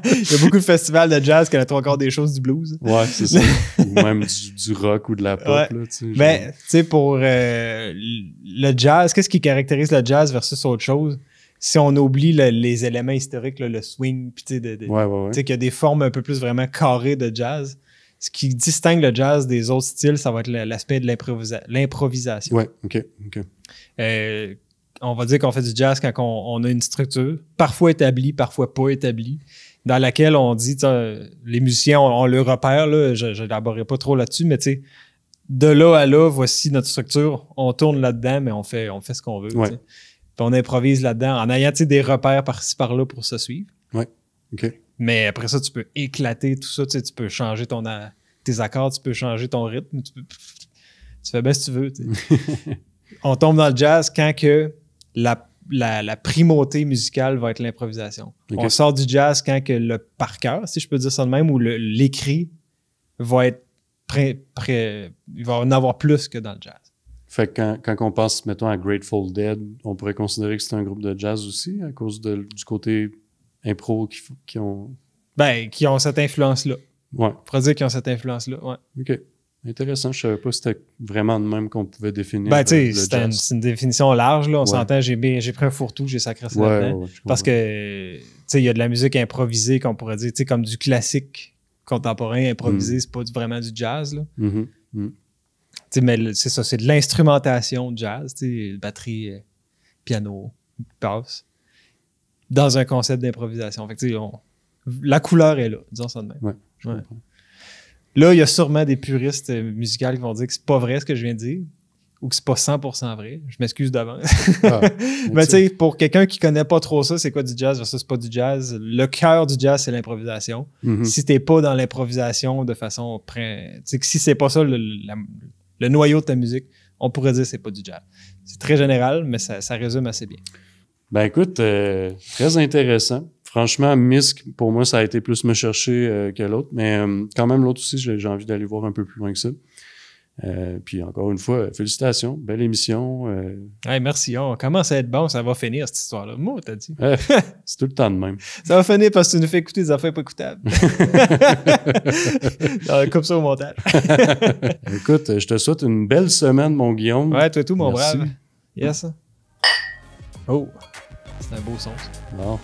Il y a beaucoup de festivals de jazz qui ont trois quarts des choses du blues. Ouais, c'est ça. Ou même du rock ou de la pop. Ouais. Là, tu sais, ben, tu sais, pour le jazz, qu'est-ce qui caractérise le jazz versus autre chose? Si on oublie les éléments historiques, là, le swing, puis tu sais, tu sais, qu'il y a des formes un peu plus vraiment carrées de jazz. Ce qui distingue le jazz des autres styles, ça va être l'aspect de l'improvisation. Ouais, OK. On va dire qu'on fait du jazz quand on a une structure, parfois établie, parfois pas établie, dans laquelle on dit, les musiciens, on le repère, là, je n'élaborerai pas trop là-dessus, mais tu sais, de là à là, voici notre structure, on tourne là-dedans, mais on fait ce qu'on veut. Ouais. Puis on improvise là-dedans en ayant des repères par-ci par-là pour se suivre. Ouais, OK. Mais après ça, tu peux éclater tout ça, tu peux changer tes accords, tu peux changer ton rythme, tu fais bien si tu veux. On tombe dans le jazz quand que la primauté musicale va être l'improvisation. Okay. On sort du jazz quand que le par cœur, si je peux dire ça de même, ou l'écrit va être il va en avoir plus que dans le jazz. Fait que quand on pense, mettons, à Grateful Dead, on pourrait considérer que c'est un groupe de jazz aussi, à cause du côté impro qui ont... Ben, qui ont cette influence-là. Ouais. On pourrait dire qu'ils ont cette influence-là, ouais. OK. Intéressant. Je savais pas si c'était vraiment de même qu'on pouvait définir ben, tu sais, c'est une définition large, là. On s'entend, j'ai pris un fourre-tout, j'ai sacré ça là-dedans. Parce que, tu sais, il y a de la musique improvisée qu'on pourrait dire, tu sais, comme du classique contemporain improvisé, c'est pas vraiment du jazz, là. Tu sais, mais c'est ça, c'est de l'instrumentation de jazz, tu sais, batterie, piano, basse, dans un concept d'improvisation. Fait que, tu sais, la couleur est là, disons ça de même. Ouais. Là, il y a sûrement des puristes musicaux qui vont dire que c'est pas vrai ce que je viens de dire ou que c'est pas 100% vrai. Je m'excuse d'avance. Mais tu sais, pour quelqu'un qui connaît pas trop ça, c'est quoi du jazz versus pas du jazz? Le cœur du jazz, c'est l'improvisation. Si t'es pas dans l'improvisation de façon... Tu sais, si c'est pas ça le noyau de ta musique, on pourrait dire que c'est pas du jazz. C'est très général, mais ça résume assez bien. Ben écoute, très intéressant. Franchement, Misk, pour moi, ça a été plus me chercher que l'autre, mais quand même, l'autre aussi, j'ai envie d'aller voir un peu plus loin que ça. Puis encore une fois, félicitations, belle émission. Hey, merci, on commence à être bon, ça va finir cette histoire-là. Moi, t'as dit. C'est tout le temps de même. Ça va finir parce que tu nous fais écouter des affaires pas écoutables. Coupe ça au montage. Écoute, je te souhaite une belle semaine, mon Guillaume. Ouais, toi tout, mon merci. brave. Yes. Oh, c'est un beau son, ça. Bon.